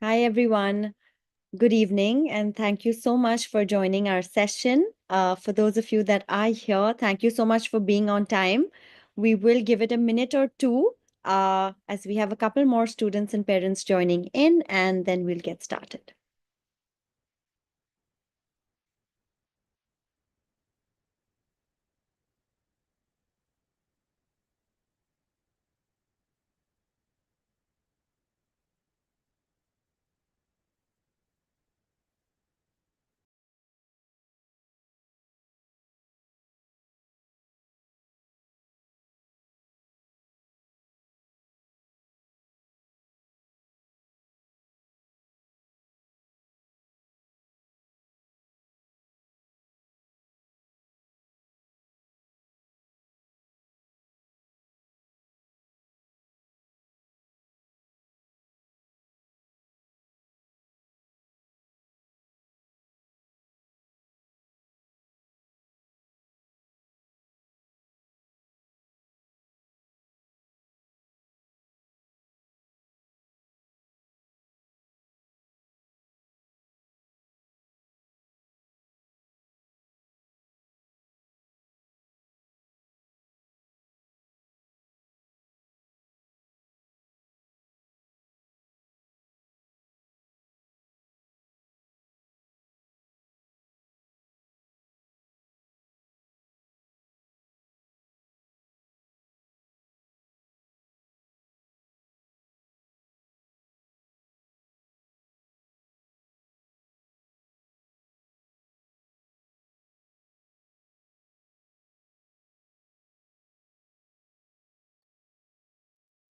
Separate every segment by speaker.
Speaker 1: Hi, everyone. Good evening, and thank you so much for joining our session. For those of you that are here, thank you so much for being on time. We will give it a minute or two as we have a couple more students and parents joining in, and then we'll get started.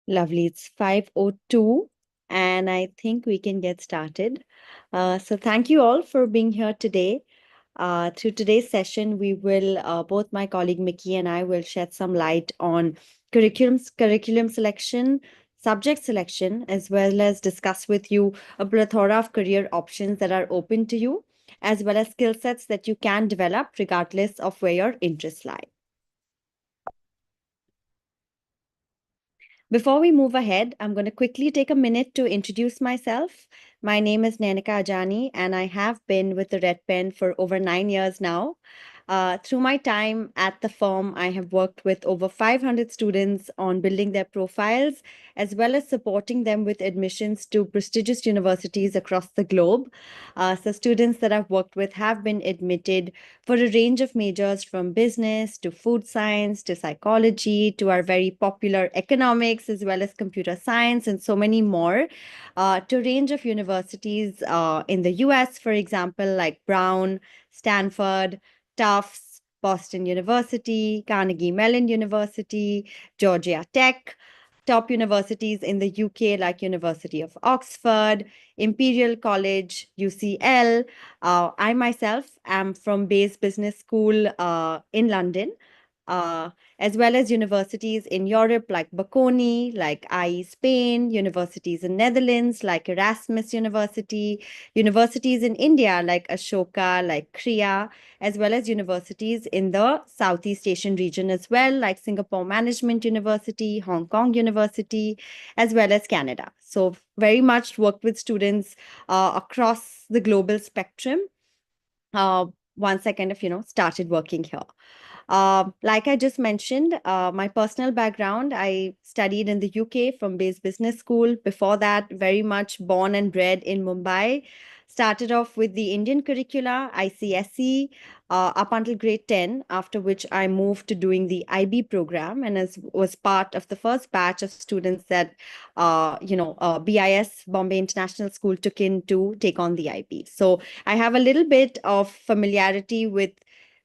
Speaker 1: Lovely. It's 5:02, and I think we can get started. So, thank you all for being here today. Through today's session, we will, both my colleague Miki and I will shed some light on curriculum selection, subject selection, as well as discuss with you a plethora of career options that are open to you, as well as skill sets that you can develop regardless of where your interests lie. Before we move ahead, I'm going to quickly take a minute to introduce myself. My name is Nainika Ajani, and I have been with the Red Pen for over 9 years now. Through my time at the firm, I have worked with over 500 students on building their profiles, as well as supporting them with admissions to prestigious universities across the globe. So, students that I've worked with have been admitted for a range of majors from business to food science to psychology to our very popular economics as well as computer science and so many more to a range of universities in the US, for example, like Brown, Stanford, Tufts, Boston University, Carnegie Mellon University, Georgia Tech, top universities in the UK like University of Oxford, Imperial College, UCL. I myself am from Bayes Business School in London, uh, as well as universities in Europe like Bocconi, like IE Spain, universities in Netherlands like Erasmus University, universities in India like Ashoka, like Kriya, as well as universities in the Southeast Asian region as well, like Singapore Management University, Hong Kong University, as well as Canada. So very much worked with students across the global spectrum uh, once I kind of, started working here. Like I just mentioned, my personal background, I studied in the UK from Bayes Business School. Before that, very much born and bred in Mumbai. Started off with the Indian curricula, ICSE, up until grade 10, after which I moved to doing the IB program and as was part of the first batch of students that, BIS, Bombay International School, took in to take on the IB. So I have a little bit of familiarity with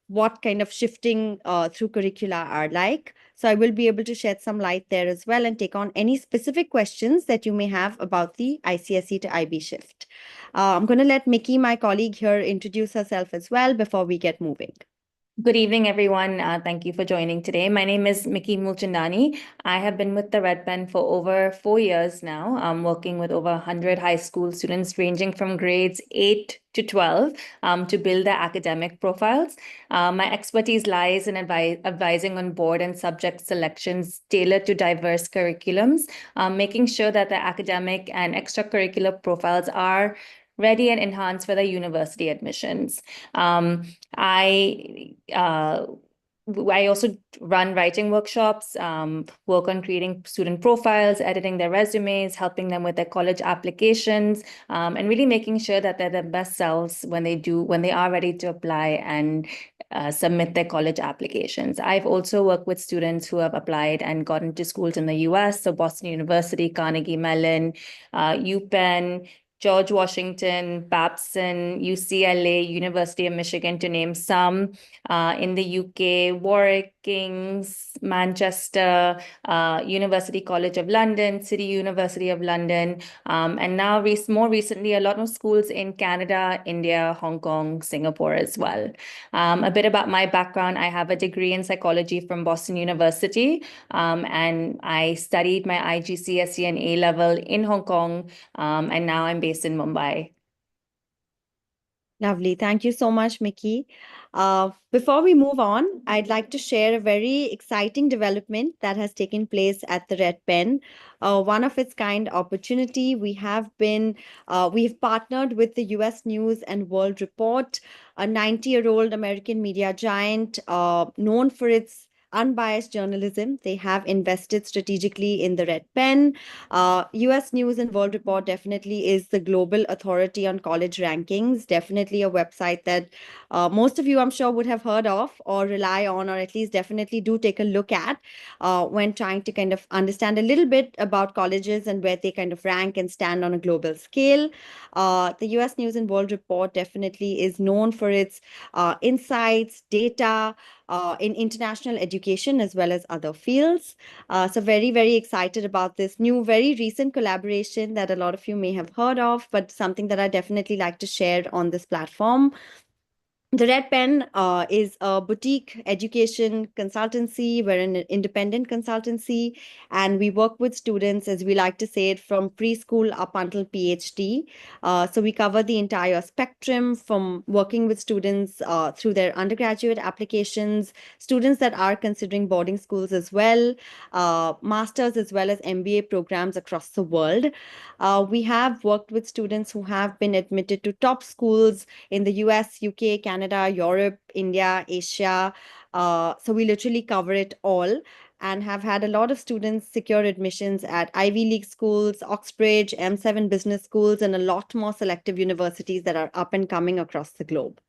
Speaker 1: what kind of shifting through curricula are like. So I will be able to shed some light there as well and take on any specific questions that you may have about the ICSE to IB shift. I'm going to let Miki, my colleague here, introduce herself as well before we get moving.
Speaker 2: Good evening, everyone. Thank you for joining today. My name is Miki Mulchandani. I have been with the Red Pen for over 4 years now. I'm working with over 100 high school students ranging from grades 8 to 12 to build their academic profiles. My expertise lies in advising on board and subject selections tailored to diverse curriculums, making sure that the academic and extracurricular profiles are ready and enhanced for their university admissions. Um, I uh, I also run writing workshops, work on creating student profiles, editing their resumes, helping them with their college applications, and really making sure that they're their best selves when they are ready to apply and submit their college applications. I've also worked with students who have applied and gotten to schools in the US, so Boston University, Carnegie Mellon, UPenn, George Washington, Babson, UCLA, University of Michigan, to name some. In the UK, Warwick, King's, Manchester, University College of London, City University of London, and now more recently, a lot of schools in Canada, India, Hong Kong, Singapore as well. A bit about my background: I have a degree in psychology from Boston University, and I studied my IGCSE and A level in Hong Kong, and now I'm based in Mumbai.
Speaker 1: Lovely. Thank you so much, Mickey. Before we move on, I'd like to share a very exciting development that has taken place at the Red Pen. One of its kind opportunity. We've partnered with the US News and World Report, a 90-year-old American media giant, known for its unbiased journalism. They have invested strategically in the Red Pen. US News and World Report definitely is the global authority on college rankings, definitely a website that most of you, I'm sure, would have heard of or rely on, or at least definitely do take a look at when trying to kind of understand a little bit about colleges and where they kind of rank and stand on a global scale. The US News and World Report definitely is known for its insights, data, in international education as well as other fields. So very, very excited about this new, very recent collaboration that a lot of you may have heard of, but something that I definitely like to share on this platform. The Red Pen is a boutique education consultancy. We're an independent consultancy, and we work with students, as we like to say it, from preschool up until PhD. So we cover the entire spectrum from working with students through their undergraduate applications, students that are considering boarding schools as well, masters as well as MBA programs across the world. We have worked with students who have been admitted to top schools in the US, UK, Canada, Europe, India, Asia. So we literally cover it all and have had a lot of students secure admissions at Ivy League schools, Oxbridge, M7 business schools, and a lot more selective universities that are up and coming across the globe.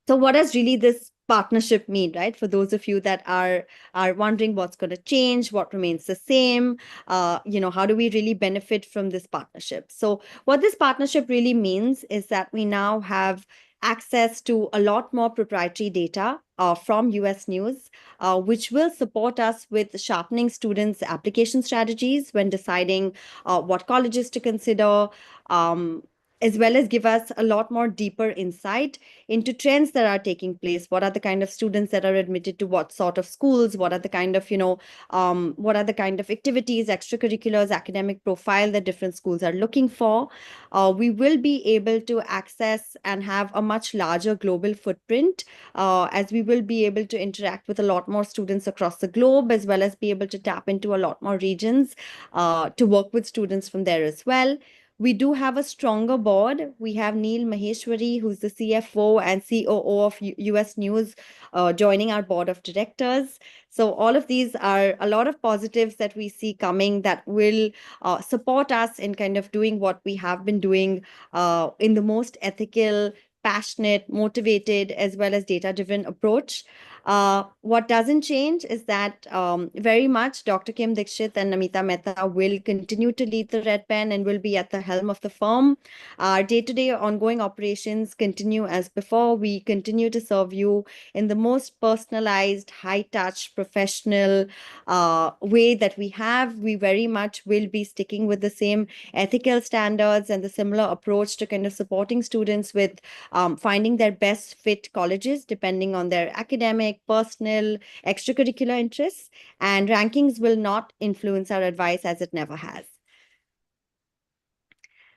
Speaker 1: So what does really this partnership mean, right? For those of you that are wondering what's going to change, what remains the same, how do we really benefit from this partnership? So what this partnership really means is that we now have access to a lot more proprietary data from US News, which will support us with sharpening students' application strategies when deciding what colleges to consider, um, as well as give us a lot more deeper insight into trends that are taking place. What are the kind of students that are admitted to what sort of schools? What are the kind of, what are the kind of activities, extracurriculars, academic profile that different schools are looking for? We will be able to access and have a much larger global footprint, as we will be able to interact with a lot more students across the globe, as well as be able to tap into a lot more regions to work with students from there as well. We do have a stronger board. We have Neil Maheshwari, who's the CFO and COO of US News, joining our board of directors. So all of these are a lot of positives that we see coming that will support us in kind of doing what we have been doing in the most ethical, passionate, motivated, as well as data-driven approach. What doesn't change is that very much Dr. Kim Dixit and Namita Mehta will continue to lead the Red Pen and will be at the helm of the firm. Our day-to-day ongoing operations continue as before. We continue to serve you in the most personalized, high-touch, professional way that we have. We very much will be sticking with the same ethical standards and the similar approach to kind of supporting students with finding their best fit colleges depending on their academic, personal, extracurricular interests. And rankings will not influence our advice as it never has.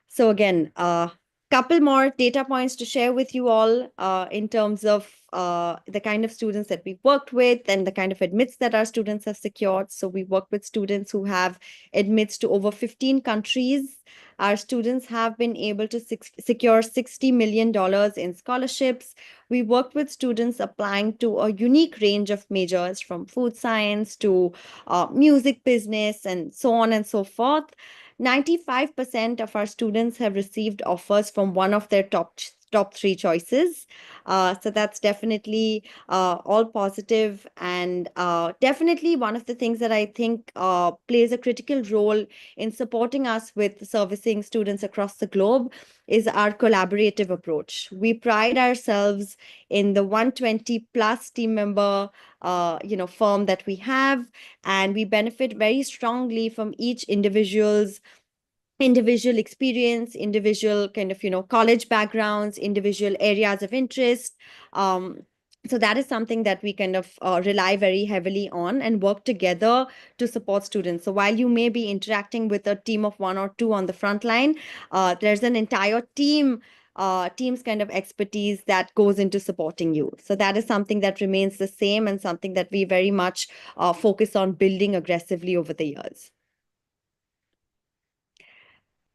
Speaker 1: So again, a couple more data points to share with you all in terms of the kind of students that we've worked with and the kind of admits that our students have secured. So we work with students who have admits to over 15 countries. Our students have been able to secure $60 million in scholarships. We worked with students applying to a unique range of majors from food science to music business and so on and so forth. 95% of our students have received offers from one of their top three choices. So that's definitely all positive, and definitely one of the things that I think plays a critical role in supporting us with servicing students across the globe is our collaborative approach. We pride ourselves in the 120 plus team member firm that we have, and we benefit very strongly from each individual experience, individual kind of college backgrounds, individual areas of interest. So that is something that we kind of rely very heavily on and work together to support students. So while you may be interacting with a team of one or two on the front line, there's an entire team's kind of expertise that goes into supporting you. So that is something that remains the same and something that we very much focus on building aggressively over the years.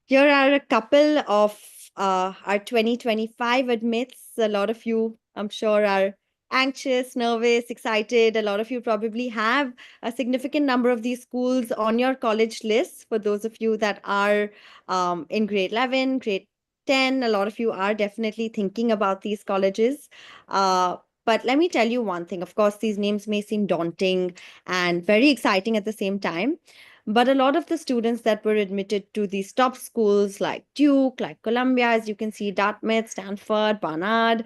Speaker 1: Here are a couple of our 2025 admits. A lot of you, I'm sure, are anxious, nervous, excited. A lot of you probably have a significant number of these schools on your college list. For those of you that are in grade 11, grade 10, a lot of you are definitely thinking about these colleges. But let me tell you one thing. Of course, these names may seem daunting and very exciting at the same time. But a lot of the students that were admitted to these top schools like Duke, like Columbia, as you can see, Dartmouth, Stanford, Barnard,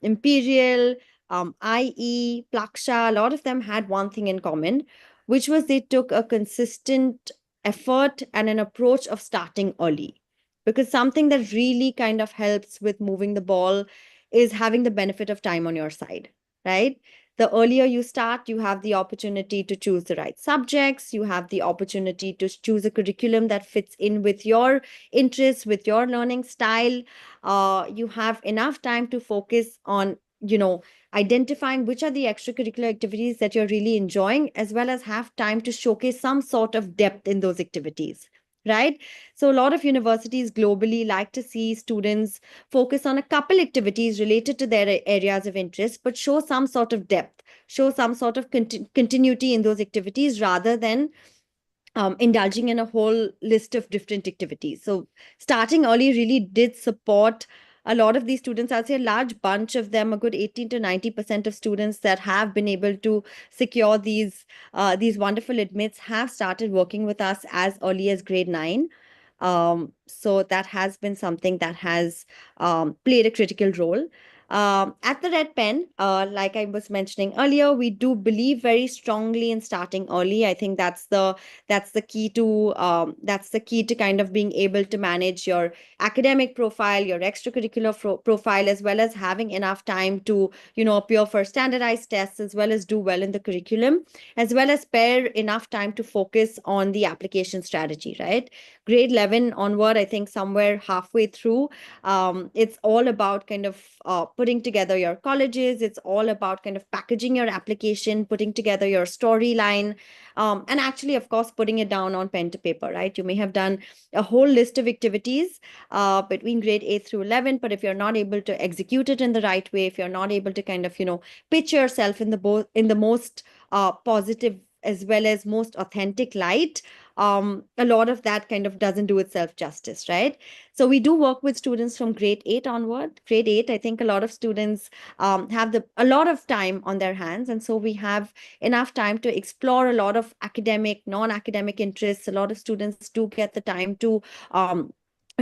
Speaker 1: Imperial, IE, Plaksha, a lot of them had one thing in common, which was they took a consistent effort and an approach of starting early. Because something that really kind of helps with moving the ball is having the benefit of time on your side, right? The earlier you start, you have the opportunity to choose the right subjects. You have the opportunity to choose a curriculum that fits in with your interests, with your learning style. You have enough time to focus on, identifying which are the extracurricular activities that you're really enjoying, as well as have time to showcase some sort of depth in those activities. Right. So, a lot of universities globally like to see students focus on a couple activities related to their areas of interest, but show some sort of depth, show some sort of continuity in those activities rather than indulging in a whole list of different activities. So starting early really did support a lot of these students. I'd say a large bunch of them, a good 18 to 90% of students that have been able to secure these wonderful admits have started working with us as early as grade 9. So that has been something that has played a critical role. At the Red Pen, like I was mentioning earlier, we do believe very strongly in starting early. I think that's the key to kind of being able to manage your academic profile, your extracurricular profile, as well as having enough time to appear for standardized tests, as well as do well in the curriculum, as well as spare enough time to focus on the application strategy. Right, grade 11 onward, I think somewhere halfway through, it's all about kind of putting together your colleges. It's all about kind of packaging your application, putting together your storyline, and actually, of course, putting it down on pen to paper, right? You may have done a whole list of activities between grade 8 through 11, but if you're not able to execute it in the right way, if you're not able to kind of, pitch yourself in the most positive as well as most authentic light, a lot of that kind of doesn't do itself justice, right? So we do work with students from grade 8 onward. Grade 8, I think a lot of students have a lot of time on their hands, and so we have enough time to explore a lot of academic, non-academic interests. A lot of students do get the time to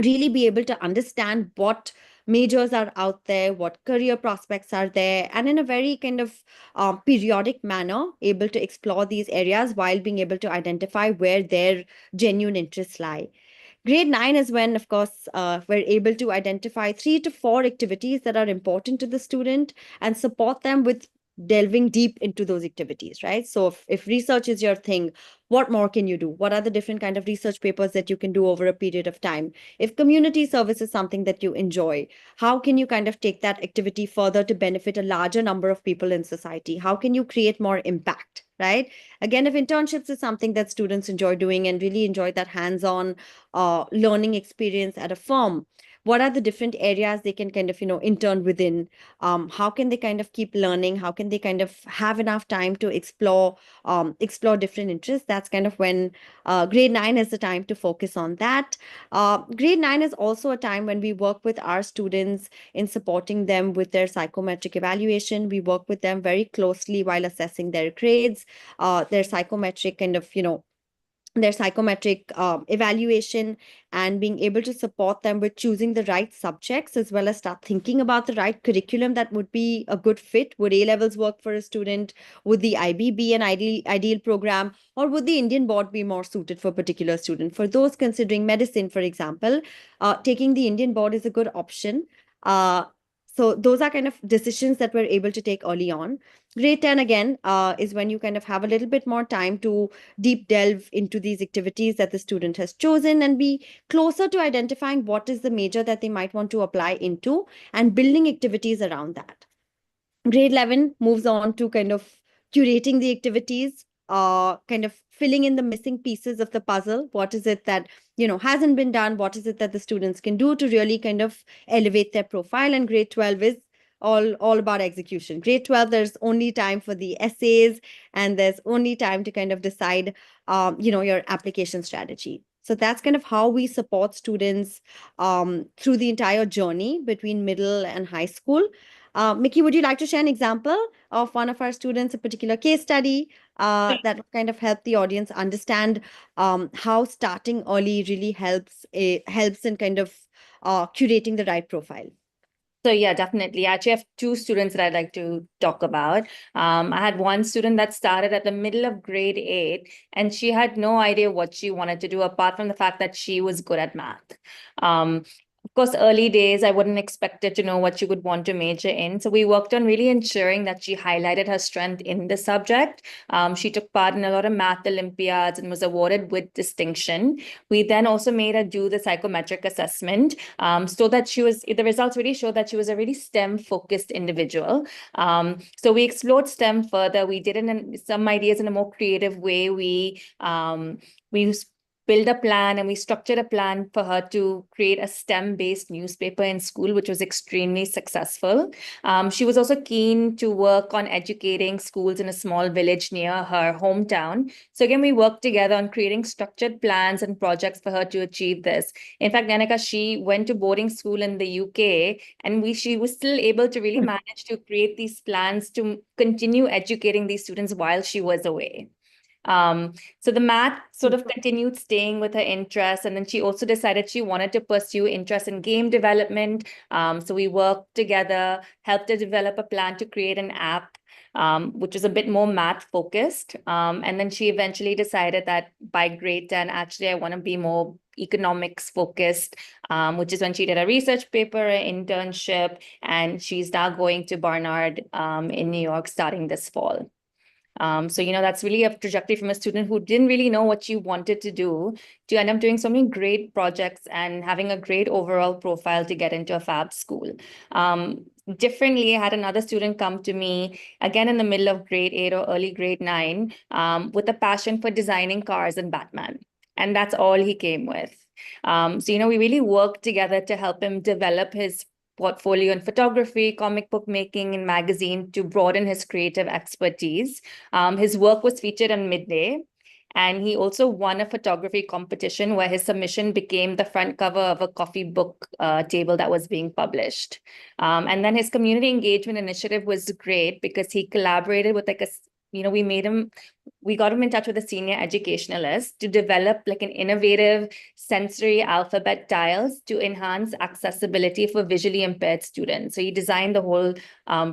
Speaker 1: really be able to understand what majors are out there, what career prospects are there, and in a very kind of periodic manner, able to explore these areas while being able to identify where their genuine interests lie. Grade 9 is when, of course, we're able to identify 3 to 4 activities that are important to the student and support them with delving deep into those activities, right? So if research is your thing, what more can you do? What are the different kind of research papers that you can do over a period of time? If community service is something that you enjoy, how can you kind of take that activity further to benefit a larger number of people in society? How can you create more impact, right? Again, if internships is something that students enjoy doing and really enjoy that hands-on learning experience at a firm, what are the different areas they can kind of intern within? How can they kind of keep learning? How can they kind of have enough time to explore different interests? That's kind of when grade 9 is the time to focus on that. Grade 9 is also a time when we work with our students in supporting them with their psychometric evaluation. We work with them very closely while assessing their grades, their psychometric kind of their psychometric evaluation, and being able to support them with choosing the right subjects, as well as start thinking about the right curriculum that would be a good fit. Would A levels work for a student? Would the IB be an ideal program? Or would the Indian board be more suited for a particular student? For those considering medicine, for example, taking the Indian board is a good option. So those are kind of decisions that we're able to take early on. Grade 10 again is when you kind of have a little bit more time to deep delve into these activities that the student has chosen and be closer to identifying what is the major that they might want to apply into and building activities around that. Grade 11 moves on to kind of curating the activities, kind of filling in the missing pieces of the puzzle. What is it that hasn't been done? What is it that the students can do to really kind of elevate their profile? And grade 12 is all about execution. Grade 12, there's only time for the essays, and there's only time to kind of decide your application strategy. So that's kind of how we support students through the entire journey between middle and high school. Miki, would you like to share an example of one of our students, a particular case study that would kind of help the audience understand how starting early really helps in kind of curating the right profile?
Speaker 2: So yeah, definitely. I actually have two students that I'd like to talk about. I had one student that started at the middle of grade 8, and she had no idea what she wanted to do apart from the fact that she was good at math. Of course, early days, I wouldn't expect her to know what she would want to major in. So we worked on really ensuring that she highlighted her strength in the subject. She took part in a lot of math Olympiads and was awarded with distinction. We then also made her do the psychometric assessment, so that the results really showed that she was a really STEM focused individual. So we explored STEM further. We did it in some ideas in a more creative way. We built a plan and we structured a plan for her to create a STEM-based newspaper in school, which was extremely successful. She was also keen to work on educating schools in a small village near her hometown. So again, we worked together on creating structured plans and projects for her to achieve this. In fact, Nainika, she went to boarding school in the UK, and she was still able to really manage to create these plans to continue educating these students while she was away. So the math sort of continued staying with her interests, and then she also decided she wanted to pursue interest in game development. So we worked together, helped her develop a plan to create an app, which was a bit more math focused. And then she eventually decided that by grade 10, actually, I want to be more economics focused, which is when she did a research paper, an internship, and she's now going to Barnard in New York starting this fall. So, that's really a trajectory from a student who didn't really know what she wanted to do to end up doing so many great projects and having a great overall profile to get into a fab school. Differently, I had another student come to me again in the middle of grade 8 or early grade 9 with a passion for designing cars and Batman. And that's all he came with. So, we really worked together to help him develop his portfolio in photography, comic book making, and magazine to broaden his creative expertise. His work was featured on Midday. And he also won a photography competition where his submission became the front cover of a coffee book table that was being published. And then his community engagement initiative was great because he collaborated with we got him in touch with a senior educationalist to develop like an innovative sensory alphabet tiles to enhance accessibility for visually impaired students. So he designed the whole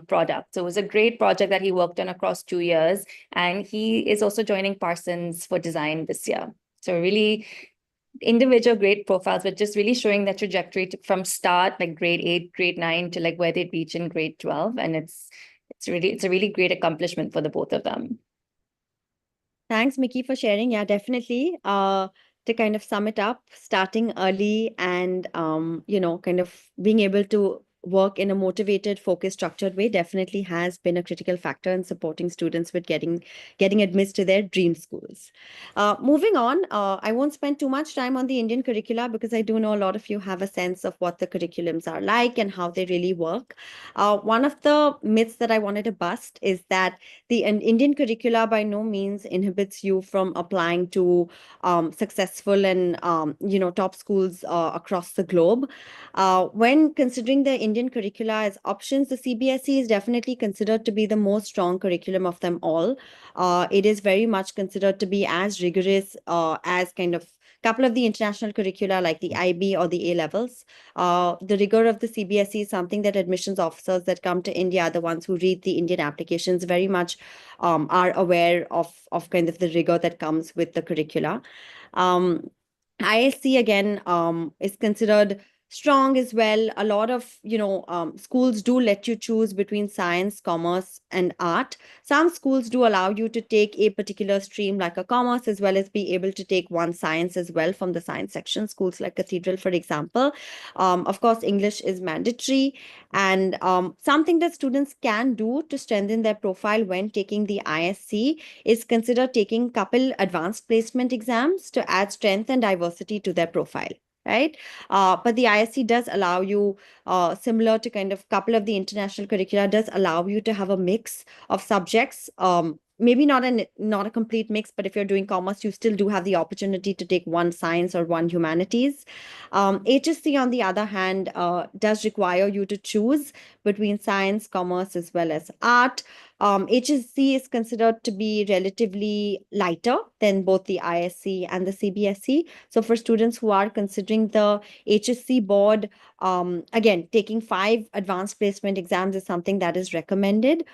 Speaker 2: product. So it was a great project that he worked on across 2 years. And he is also joining Parsons for design this year. So really individual great profiles, but just really showing that trajectory from start, like grade 8, grade 9 to like where they'd reach in grade 12. And it's a really great accomplishment for the both of them.
Speaker 1: Thanks, Miki, for sharing. Yeah, definitely. To kind of sum it up, starting early and kind of being able to work in a motivated, focused, structured way definitely has been a critical factor in supporting students with getting admits to their dream schools. Moving on, I won't spend too much time on the Indian curricula because I do know a lot of you have a sense of what the curriculums are like and how they really work. One of the myths that I wanted to bust is that the Indian curricula by no means inhibits you from applying to successful and top schools across the globe. When considering the Indian curricula as options, the CBSE is definitely considered to be the most strong curriculum of them all. It is very much considered to be as rigorous as kind of couple of the international curricula like the IB or the A levels. The rigor of the CBSE is something that admissions officers that come to India, the ones who read the Indian applications, very much are aware of kind of the rigor that comes with the curricula. Um, ISC again is considered strong as well. A lot of schools do let you choose between science, commerce, and art. Some schools do allow you to take a particular stream like a commerce as well as be able to take one science as well from the science section. Schools like Cathedral, for example. Of course, English is mandatory, and something that students can do to strengthen their profile when taking the ISC is consider taking couple advanced placement exams to add strength and diversity to their profile, right? But the ISC does allow you, similar to kind of couple of the international curricula, does allow you to have a mix of subjects. Maybe not a complete mix, but if you're doing commerce, you still do have the opportunity to take one science or one humanities. HSC, on the other hand, does require you to choose between science, commerce, as well as art. HSC is considered to be relatively lighter than both the ISC and the CBSE. So for students who are considering the HSC board, again, taking 5 advanced placement exams is something that is recommended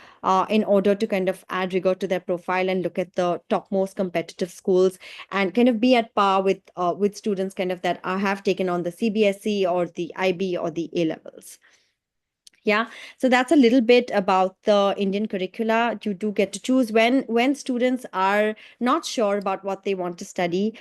Speaker 1: in order to kind of add rigor to their profile and look at the topmost competitive schools and kind of be at par with students kind of that have taken on the CBSE or the IB or the A levels. Yeah, so that's a little bit about the Indian curricula. You do get to choose when students are not sure about what they want to study.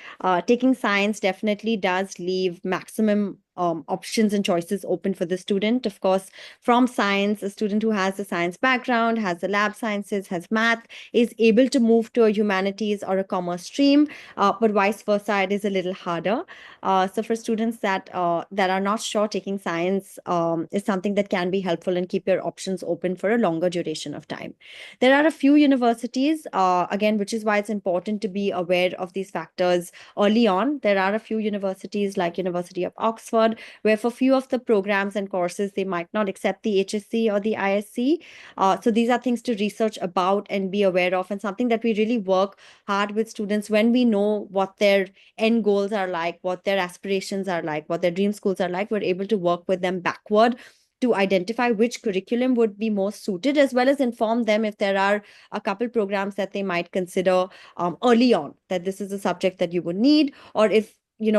Speaker 1: Taking science definitely does leave maximum options and choices open for the student. Of course, from science, a student who has a science background, has the lab sciences, has math, is able to move to a humanities or a commerce stream, but vice versa, it is a little harder. So for students that are not sure, taking science is something that can be helpful and keep your options open for a longer duration of time. There are a few universities, again, which is why it's important to be aware of these factors early on. There are a few universities like University of Oxford, where for few of the programs and courses, they might not accept the HSC or the ISC. So these are things to research about and be aware of, and something that we really work hard with students when we know what their end goals are like, what their aspirations are like, what their dream schools are like. We're able to work with them backward to identify which curriculum would be most suited, as well as inform them if there are a couple programs that they might consider early on that this is a subject that you would need, or if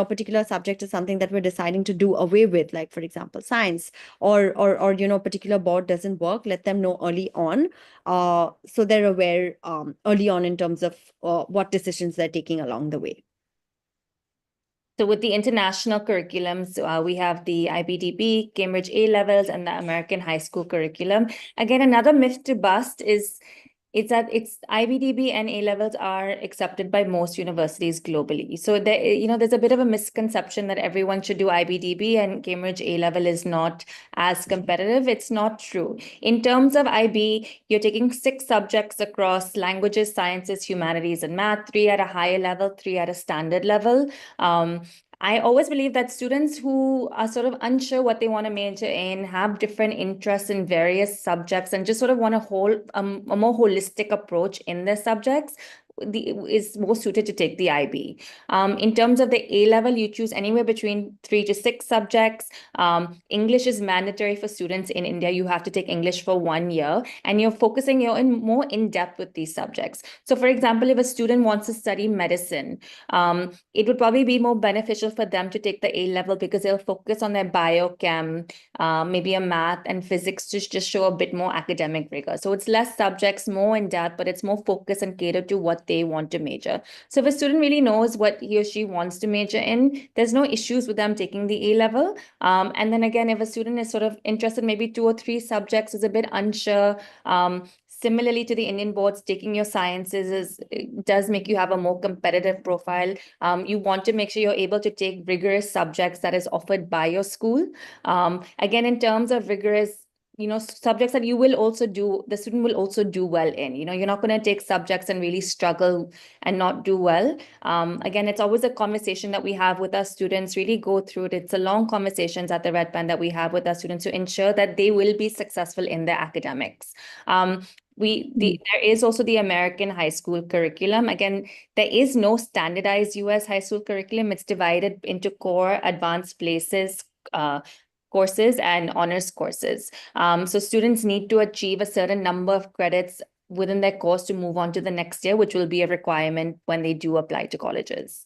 Speaker 1: particular subject is something that we're deciding to do away with, like for example science, or particular board doesn't work, let them know early on, so they're aware early on in terms of what decisions they're taking along the way.
Speaker 2: So with the international curriculums, we have the IBDP, Cambridge A levels, and the American high school curriculum. Again, another myth to bust is It's that it's IBDB and A levels are accepted by most universities globally. So there's a bit of a misconception that everyone should do IBDB and Cambridge A level is not as competitive. It's not true. In terms of IB, you're taking 6 subjects across languages, sciences, humanities, and math, 3 at a higher level, 3 at a standard level. I always believe that students who are sort of unsure what they want to major in, have different interests in various subjects, and just sort of want to hold a more holistic approach in their subjects, is more suited to take the IB. In terms of the A level, you choose anywhere between 3 to 6 subjects. English is mandatory for students in India. You have to take English for 1 year, and you're in more in depth with these subjects. So, for example, if a student wants to study medicine, it would probably be more beneficial for them to take the A level because they'll focus on their biochem, maybe a math and physics to just show a bit more academic rigor. So it's less subjects, more in depth, but it's more focused and catered to what they want to major. So if a student really knows what he or she wants to major in, there's no issues with them taking the A level. And then again, if a student is sort of interested, maybe 2 or 3 subjects, is a bit unsure, similarly to the Indian boards, taking your sciences does make you have a more competitive profile. You want to make sure you're able to take rigorous subjects that is offered by your school. Again, in terms of rigorous, subjects that the student will also do well in. You're not going to take subjects and really struggle and not do well. Again, it's always a conversation that we have with our students, really go through it. It's a long conversations at the Red Pen that we have with our students to ensure that they will be successful in their academics. There is also the American high school curriculum. Again, there is no standardized US high school curriculum. It's divided into core, advanced places, courses, and honors courses. So students need to achieve a certain number of credits within their course to move on to the next year, which will be a requirement when they do apply to colleges.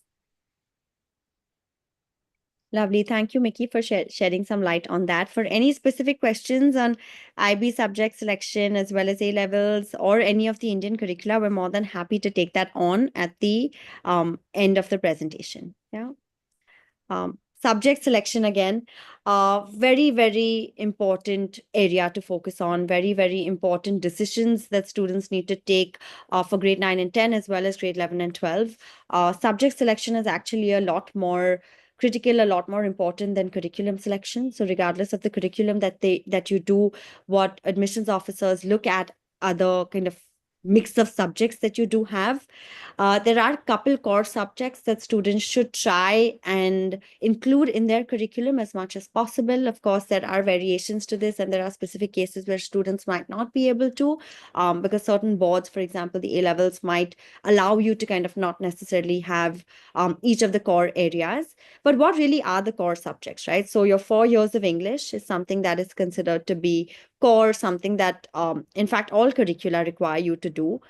Speaker 1: Lovely. Thank you, Miki, for shedding some light on that. For any specific questions on IB subject selection as well as A levels or any of the Indian curricula, we're more than happy to take that on at the end of the presentation. Yeah. Subject selection again, very, very important area to focus on, very, very important decisions that students need to take for grade 9 and 10 as well as grade 11 and 12. Subject selection is actually a lot more critical, a lot more important than curriculum selection. So regardless of the curriculum that you do, what admissions officers look at other kind of mix of subjects that you do have. There are a couple core subjects that students should try and include in their curriculum as much as possible. Of course, there are variations to this, and there are specific cases where students might not be able to, because certain boards, for example, the A levels might allow you to kind of not necessarily have each of the core areas. But what really are the core subjects, right? So your 4 years of English is something that is considered to be core, something that, in fact, all curricula require you to do.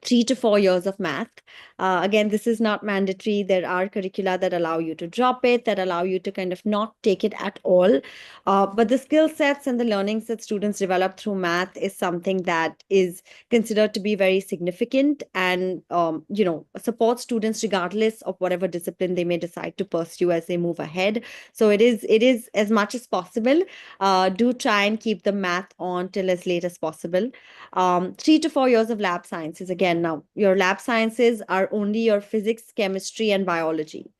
Speaker 1: 3 to 4 years of math. Again, this is not mandatory. There are curricula that allow you to drop it, that allow you to kind of not take it at all. But the skill sets and the learnings that students develop through math is something that is considered to be very significant and, support students regardless of whatever discipline they may decide to pursue as they move ahead. So it is as much as possible. Do try and keep the math on till as late as possible. 3 to 4 years of lab sciences. Again, now your lab sciences are only your physics, chemistry, and biology.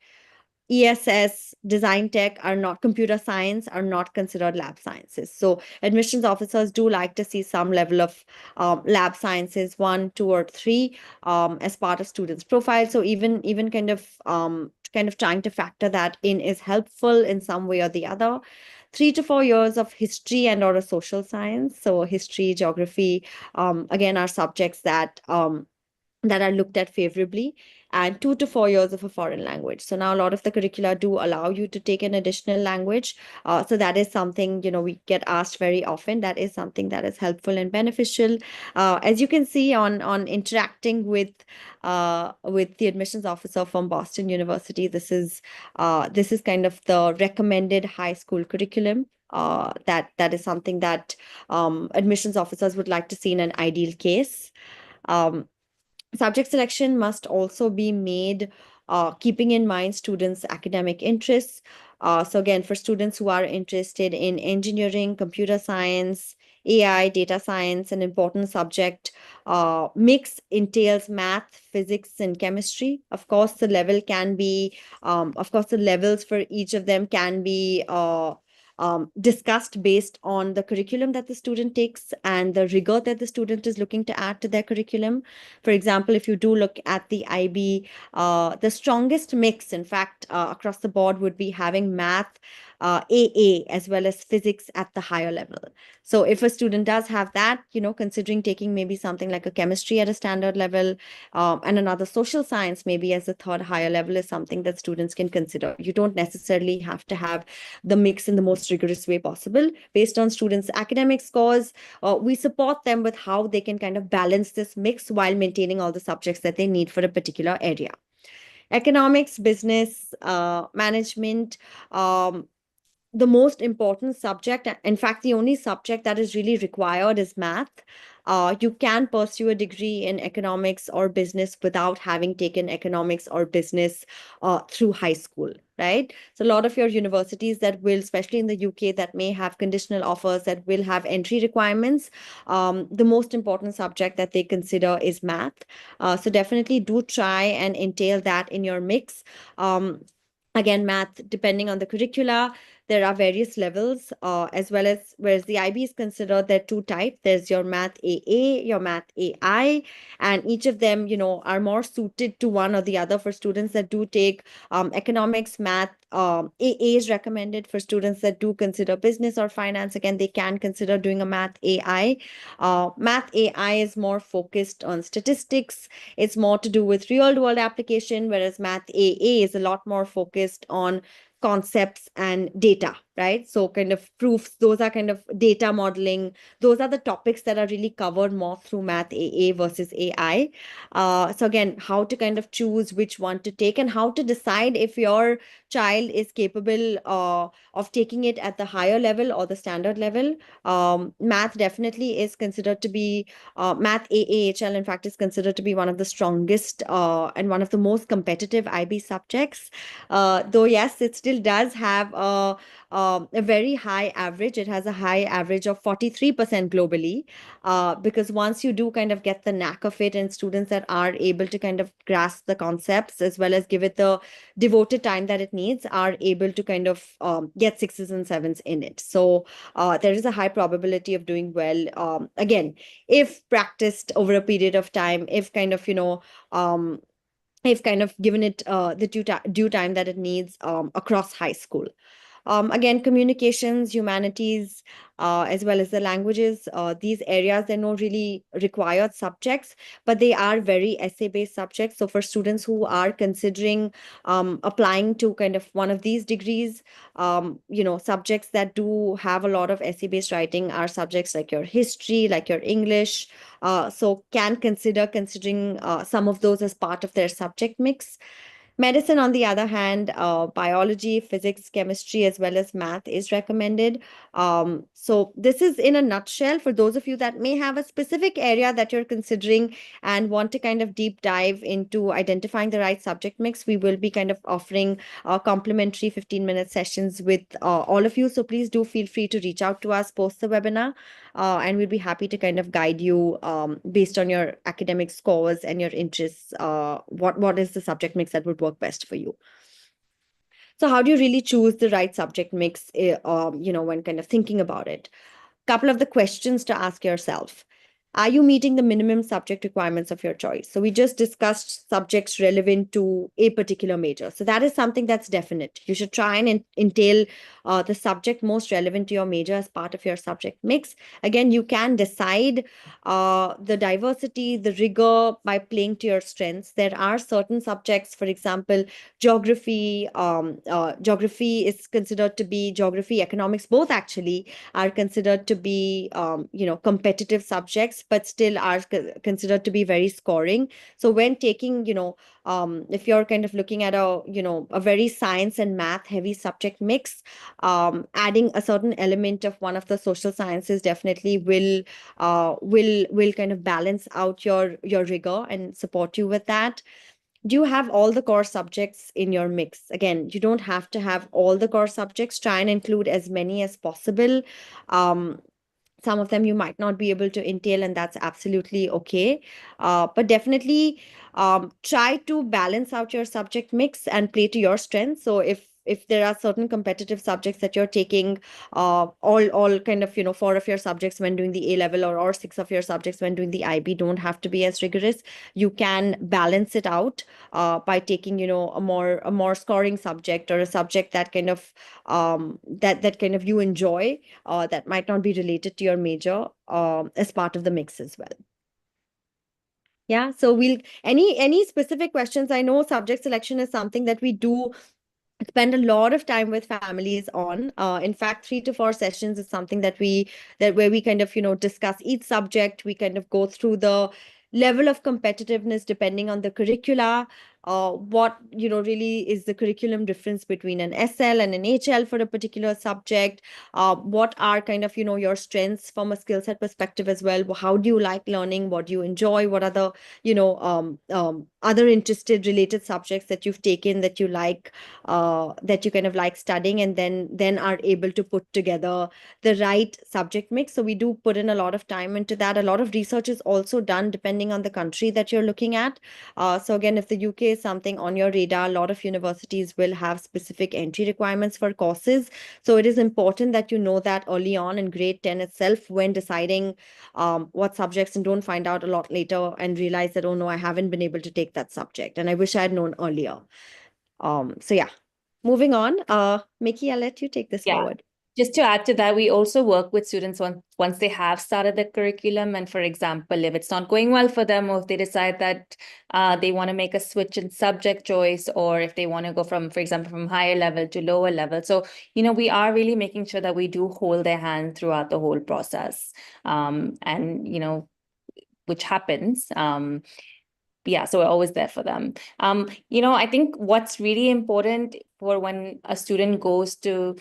Speaker 1: ESS, design tech are not, computer science are not considered lab sciences. So admissions officers do like to see some level of lab sciences, 1, 2, or 3 as part of students' profile. So even kind of trying to factor that in is helpful in some way or the other. 3 to 4 years of history and or a social science. So history, geography, again, are subjects that are looked at favorably, and 2 to 4 years of a foreign language. So now a lot of the curricula do allow you to take an additional language. So that is something, we get asked very often. That is something that is helpful and beneficial. As you can see on interacting with the admissions officer from Boston University, this is kind of the recommended high school curriculum. That is something that admissions officers would like to see in an ideal case. Subject selection must also be made keeping in mind students' academic interests. So again, for students who are interested in engineering, computer science, AI, data science, an important subject mix entails math, physics, and chemistry. Of course, the level can be, of course, the levels for each of them can be discussed based on the curriculum that the student takes and the rigor that the student is looking to add to their curriculum. For example, if you do look at the IB, the strongest mix, in fact, across the board would be having math, AA, as well as physics at the higher level. So if a student does have that, considering taking maybe something like a chemistry at a standard level, and another social science maybe as a third higher level is something that students can consider. You don't necessarily have to have the mix in the most rigorous way possible. Based on students' academic scores, we support them with how they can kind of balance this mix while maintaining all the subjects that they need for a particular area. Economics, business, management, the most important subject, in fact, the only subject that is really required is math. You can pursue a degree in economics or business without having taken economics or business through high school, right? So, a lot of your universities that will, especially in the UK, that may have conditional offers that will have entry requirements. The most important subject that they consider is math. So, definitely do try and entail that in your mix. Again, math, depending on the curricula, there are various levels, as well as, whereas the IB is considered, there are two types. There's your math AA, your math AI, and each of them, are more suited to one or the other. For students that do take economics, math, AA is recommended. For students that do consider business or finance, again, they can consider doing a math AI. Math AI is more focused on statistics. It's more to do with real world application, whereas math AA is a lot more focused on concepts and data, right? So, kind of proofs, those are kind of data modeling. Those are the topics that are really covered more through math AA versus AI. So, again, how to kind of choose which one to take and how to decide if your child is capable of taking it at the higher level or the standard level. Math definitely is considered to be, math AAHL, in fact, is considered to be one of the strongest and one of the most competitive IB subjects. Though, yes, it still does have a very high average. It has a high average of 43% globally, because once you do kind of get the knack of it, and students that are able to kind of grasp the concepts as well as give it the devoted time that it needs are able to kind of get sixes and sevens in it. So there is a high probability of doing well. Again, if practiced over a period of time, if kind of, if kind of given it the due time that it needs across high school. Again, communications, humanities, as well as the languages, these areas, they're no really required subjects, but they are very essay-based subjects. So for students who are considering applying to kind of one of these degrees, subjects that do have a lot of essay-based writing are subjects like your history, like your English. So can consider considering some of those as part of their subject mix. Medicine, on the other hand, biology, physics, chemistry, as well as math is recommended. So, this is in a nutshell for those of you that may have a specific area that you're considering and want to kind of deep dive into identifying the right subject mix. We will be kind of offering complimentary 15-minute sessions with all of you. So, please do feel free to reach out to us post the webinar, and we'll be happy to kind of guide you based on your academic scores and your interests. What is the subject mix that would work best for you? So how do you really choose the right subject mix, when kind of thinking about it? Couple of the questions to ask yourself. Are you meeting the minimum subject requirements of your choice? So we just discussed subjects relevant to a particular major. So that is something that's definite. You should try and entail the subject most relevant to your major as part of your subject mix. Again, you can decide the diversity, the rigor by playing to your strengths. There are certain subjects, for example, geography. Geography is considered to be geography, economics, both actually are considered to be competitive subjects, but still are considered to be very scoring. So when taking, if you're kind of looking at a very science and math heavy subject mix, adding a certain element of one of the social sciences definitely will kind of balance out your rigor and support you with that. do you have all the core subjects in your mix? Again, you don't have to have all the core subjects. Try and include as many as possible. Um, some of them you might not be able to entail, and that's absolutely okay. But definitely try to balance out your subject mix and play to your strengths. So if there are certain competitive subjects that you're taking, all kind of, four of your subjects when doing the A level, or six of your subjects when doing the IB don't have to be as rigorous. You can balance it out by taking, a more scoring subject, or a subject that kind of that kind of you enjoy, that might not be related to your major, as part of the mix as well. Yeah, so we'll any specific questions. I know subject selection is something that we do spend a lot of time with families on. In fact, 3 to 4 sessions is something that where we kind of, discuss each subject. We kind of go through the level of competitiveness depending on the curricula. What, really is the curriculum difference between an SL and an HL for a particular subject? What are kind of, your strengths from a skill set perspective as well? How do you like learning? What do you enjoy? What are the, other interested related subjects that you've taken that you like, that you kind of like studying, and then are able to put together the right subject mix. So we do put in a lot of time into that. A lot of research is also done depending on the country that you're looking at. So again, if the UK is something on your radar, a lot of universities will have specific entry requirements for courses. So it is important that you know that early on in grade 10 itself when deciding what subjects, and don't find out a lot later and realize that, oh no, I haven't been able to take that subject and I wish I had known earlier. So yeah, moving on. Miki, I'll let you take this
Speaker 2: Yeah.
Speaker 1: forward.
Speaker 2: Just to add to that, we also work with students once they have started the curriculum. And for example, if it's not going well for them, or if they decide that they want to make a switch in subject choice, or if they want to go from, for example, from higher level to lower level. So, we are really making sure that we do hold their hand throughout the whole process. And, which happens. Yeah, so we're always there for them. I think what's really important for when a student goes to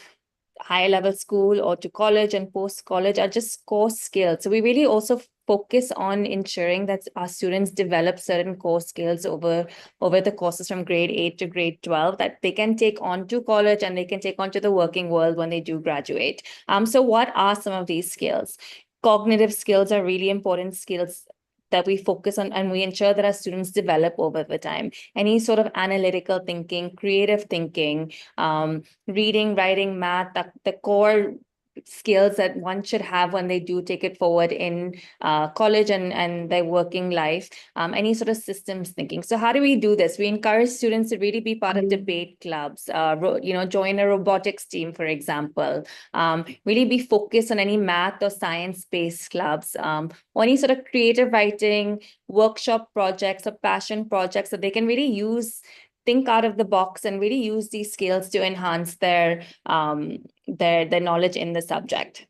Speaker 2: higher level school or to college and post college are just core skills. So we really also focus on ensuring that our students develop certain core skills over the courses from grade 8 to grade 12 that they can take on to college and they can take on to the working world when they do graduate. So what are some of these skills? Cognitive skills are really important skills that we focus on, and we ensure that our students develop over the time. Any sort of analytical thinking, creative thinking, reading, writing, math, the core skills that one should have when they do take it forward in college and their working life, any sort of systems thinking. So how do we do this? We encourage students to really be part of debate clubs, join a robotics team, for example, really be focused on any math or science-based clubs, or any sort of creative writing, workshop projects or passion projects that they can really think out of the box and really use these skills to enhance their knowledge in the subject.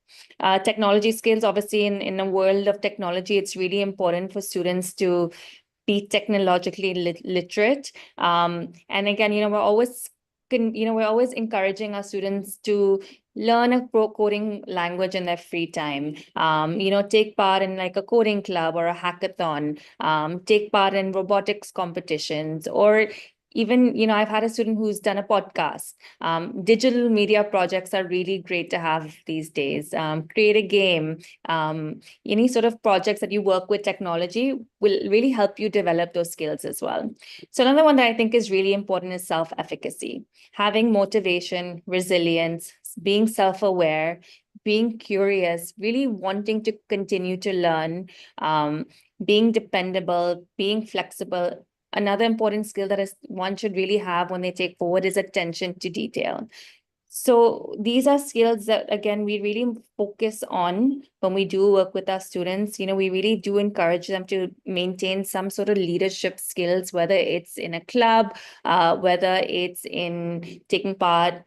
Speaker 2: Technology skills, obviously, in a world of technology, it's really important for students to be technologically literate. And again, we're always encouraging our students to learn a coding language in their free time. Take part in like a coding club or a hackathon. Take part in robotics competitions, or even, I've had a student who's done a podcast. Digital media projects are really great to have these days. Create a game. Any sort of projects that you work with technology will really help you develop those skills as well. So another one that I think is really important is self-efficacy. Having motivation, resilience, being self-aware, being curious, really wanting to continue to learn, being dependable, being flexible. Another important skill that one should really have when they take forward is attention to detail. So these are skills that, again, we really focus on when we do work with our students. We really do encourage them to maintain some sort of leadership skills, whether it's in a club, whether it's in taking part,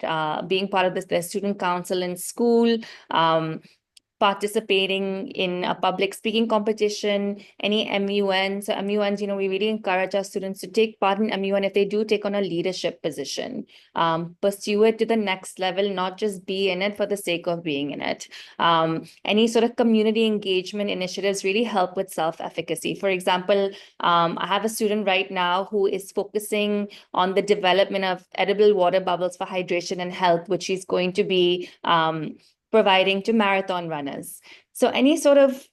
Speaker 2: being part of their student council in school, participating in a public speaking competition, any MUN. So MUNs, we really encourage our students to take part in MUN if they do take on a leadership position. Pursue it to the next level, not just be in it for the sake of being in it. Any sort of community engagement initiatives really help with self-efficacy. For example, I have a student right now who is focusing on the development of edible water bubbles for hydration and health, which she's going to be providing to marathon runners. So any sort of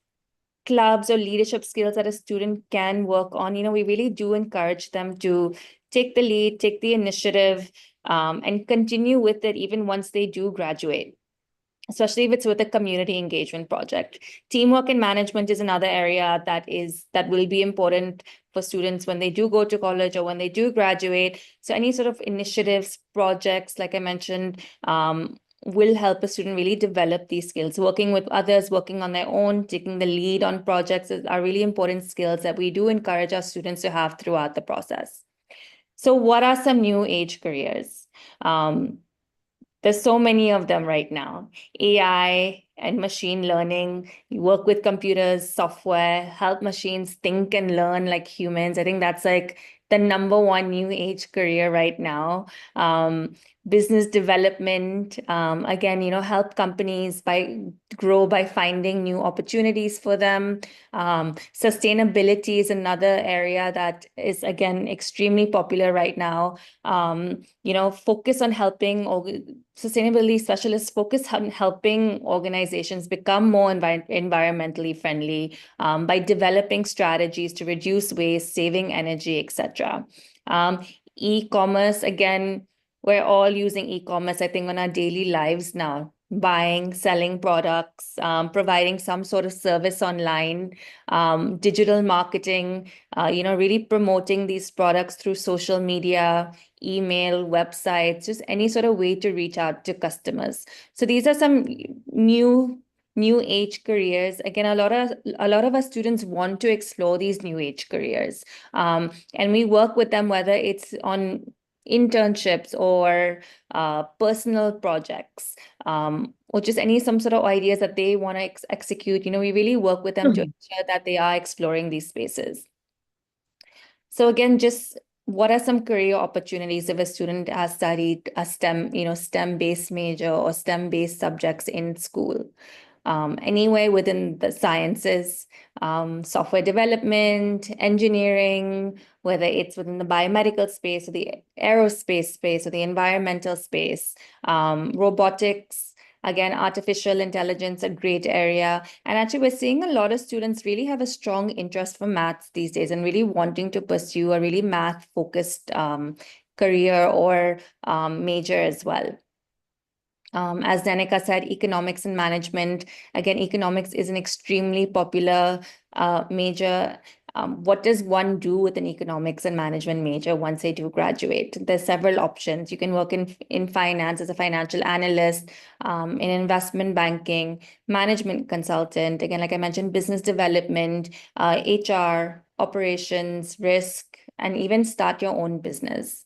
Speaker 2: clubs or leadership skills that a student can work on, we really do encourage them to take the lead, take the initiative, and continue with it even once they do graduate, especially if it's with a community engagement project. Teamwork and management is another area that will be important for students when they do go to college or when they do graduate. So any sort of initiatives, projects, like I mentioned, will help a student really develop these skills. Working with others, working on their own, taking the lead on projects are really important skills that we do encourage our students to have throughout the process. So what are some new age careers? There's so many of them right now. AI and machine learning. You work with computers, software, help machines think and learn like humans. I think that's like the number one new age career right now. Business development, again, help companies grow by finding new opportunities for them. Sustainability is another area that is, again, extremely popular right now. Focus on helping sustainability specialists focus on helping organizations become more environmentally friendly by developing strategies to reduce waste, saving energy, etc. E-commerce, again, we're all using e-commerce, I think, on our daily lives now, buying, selling products, providing some sort of service online, digital marketing, really promoting these products through social media, email, websites, just any sort of way to reach out to customers. So these are some new age careers. Again, a lot of our students want to explore these new age careers. And we work with them, whether it's on internships or personal projects, or just some sort of ideas that they want to execute. We really work with them to ensure that they are exploring these spaces. So again, just what are some career opportunities if a student has studied a STEM-based major or STEM-based subjects in school? Anywhere within the sciences, software development, engineering, whether it's within the biomedical space or the aerospace space or the environmental space, robotics, again, artificial intelligence, a great area. And actually, we're seeing a lot of students really have a strong interest for maths these days and really wanting to pursue a really math-focused career or major as well. As Nainika said, economics and management. Again, economics is an extremely popular major. What does one do with an economics and management major once they do graduate? There's several options. You can work in finance as a financial analyst, in investment banking, management consultant. Again, like I mentioned, business development, HR, operations, risk, and even start your own business.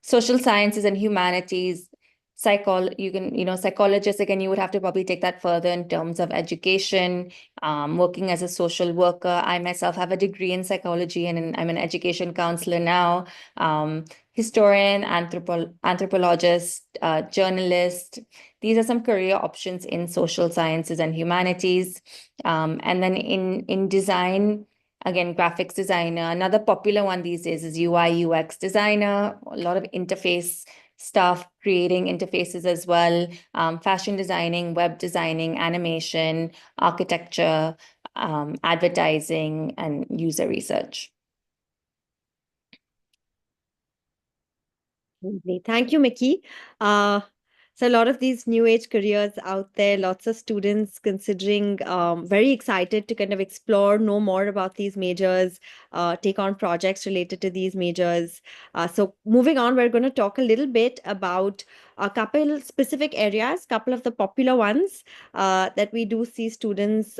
Speaker 2: Social sciences and humanities, psychologists, again, you would have to probably take that further in terms of education, working as a social worker. I myself have a degree in psychology and I'm an education counselor now. Historian, anthropologist, journalist. These are some career options in social sciences and humanities. And then in design, again, graphics designer. Another popular one these days is UI UX designer, a lot of interface stuff, creating interfaces as well, fashion designing, web designing, animation, architecture, advertising, and user research.
Speaker 1: Thank you, Miki. So a lot of these new age careers out there, lots of students considering, very excited to kind of explore, know more about these majors, take on projects related to these majors. So moving on, we're going to talk a little bit about a couple specific areas, couple of the popular ones that we do see students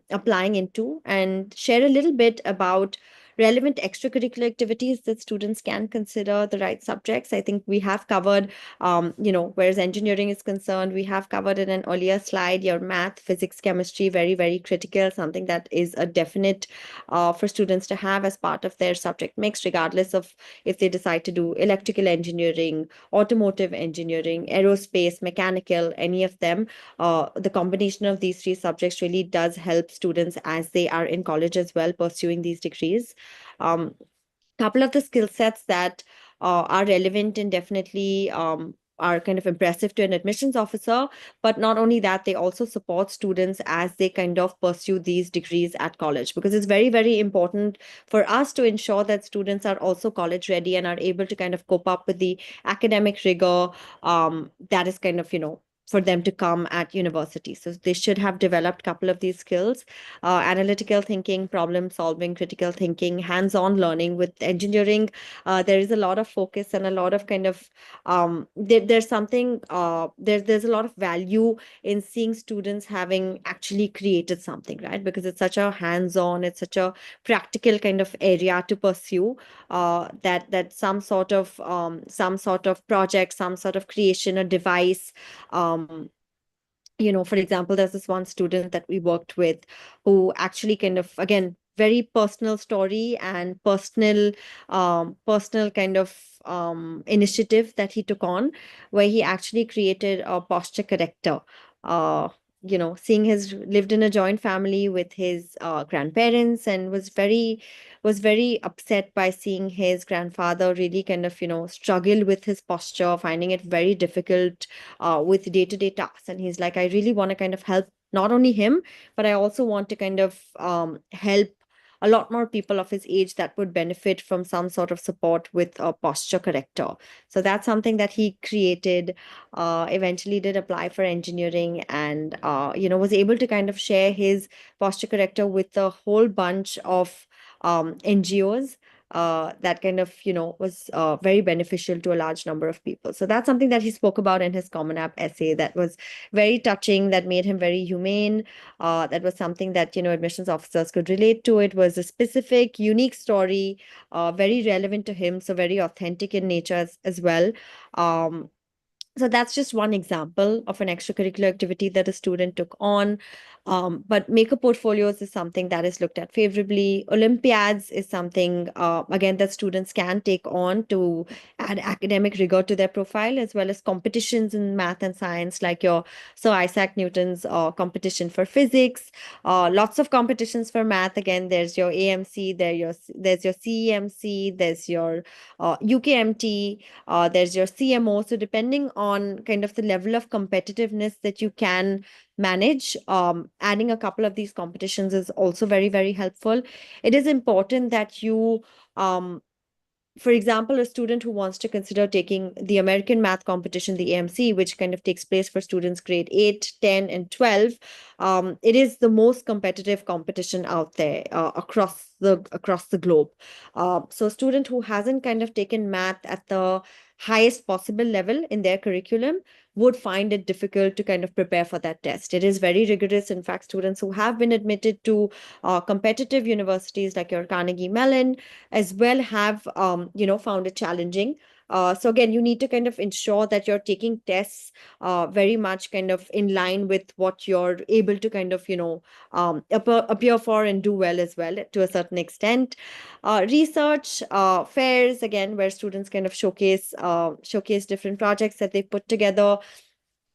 Speaker 1: applying into, and share a little bit about relevant extracurricular activities that students can consider the right subjects. I think we have covered, whereas engineering is concerned, we have covered in an earlier slide your math, physics, chemistry, very, very critical, something that is a definite for students to have as part of their subject mix, regardless of if they decide to do electrical engineering, automotive engineering, aerospace, mechanical, any of them. The combination of these three subjects really does help students as they are in college as well, pursuing these degrees. Um, Couple of the skill sets that are relevant and definitely are kind of impressive to an admissions officer. But not only that, they also support students as they kind of pursue these degrees at college, because it's very, very important for us to ensure that students are also college ready and are able to kind of cope up with the academic rigor that is kind of, for them to come at university. So they should have developed a couple of these skills: analytical thinking, problem solving, critical thinking, hands-on learning. With engineering, there is a lot of focus and a lot of kind of there's something there's a lot of value in seeing students having actually created something, right? Because it's such a hands-on, it's such a practical kind of area to pursue, that some sort of project, some sort of creation, a device. For example, there's this one student that we worked with who actually kind of, again, very personal story and personal kind of initiative that he took on, where he actually created a posture corrector. uh Seeing his lived in a joint family with his grandparents, and was very upset by seeing his grandfather really kind of struggle with his posture, finding it very difficult with day-to-day tasks. And he's like, I really want to kind of help not only him, but I also want to kind of help a lot more people of his age that would benefit from some sort of support with a posture corrector. So that's something that he created, eventually did apply for engineering, and was able to kind of share his posture corrector with a whole bunch of NGOs. That kind of was very beneficial to a large number of people. So that's something that he spoke about in his Common App essay, that was very touching, that made him very humane. That was something that admissions officers could relate to. It was a specific, unique story, very relevant to him, so very authentic in nature as well. Um, so that's just one example of an extracurricular activity that a student took on. But maker portfolios is something that is looked at favorably. Olympiads is something, again, that students can take on to add academic rigor to their profile, as well as competitions in math and science, like your Sir Isaac Newton's competition for physics. Lots of competitions for math. Again, there's your AMC, there's your CEMC, there's your UKMT, there's your CMO. So depending on kind of the level of competitiveness that you can manage, adding a couple of these competitions is also very, very helpful. It is important that you for example, a student who wants to consider taking the American math competition, the AMC, which kind of takes place for students grade 8, 10, and 12, it is the most competitive competition out there across the globe. So a student who hasn't kind of taken math at the highest possible level in their curriculum would find it difficult to kind of prepare for that test. It is very rigorous. In fact, students who have been admitted to competitive universities like your Carnegie Mellon as well have found it challenging. So again, you need to kind of ensure that you're taking tests very much kind of in line with what you're able to kind of appear for and do well as well to a certain extent. Research fairs, again, where students kind of showcase different projects that they put together.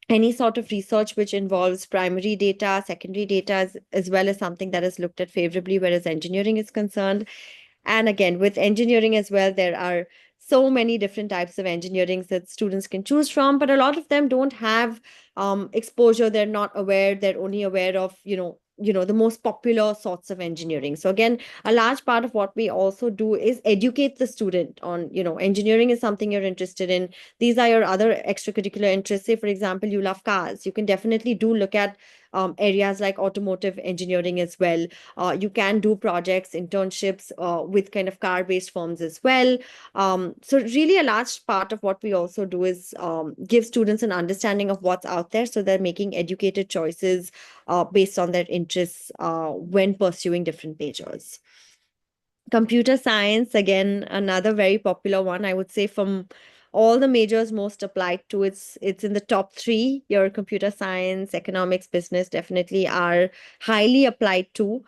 Speaker 1: Any sort of research which involves primary data, secondary data, as well as something that is looked at favorably, whereas engineering is concerned. And again, with engineering as well, there are so many different types of engineering that students can choose from, but a lot of them don't have exposure. They're not aware. They're only aware of, the most popular sorts of engineering. So again, a large part of what we also do is educate the student on, engineering is something you're interested in. These are your other extracurricular interests. Say, for example, you love cars. You can definitely do look at areas like automotive engineering as well. You can do projects, internships with kind of car-based firms as well. So really a large part of what we also do is give students an understanding of what's out there, so they're making educated choices based on their interests when pursuing different majors. Computer science, again, another very popular one. I would say from all the majors most applied to, it's in the top three. Your computer science, economics, business definitely are highly applied to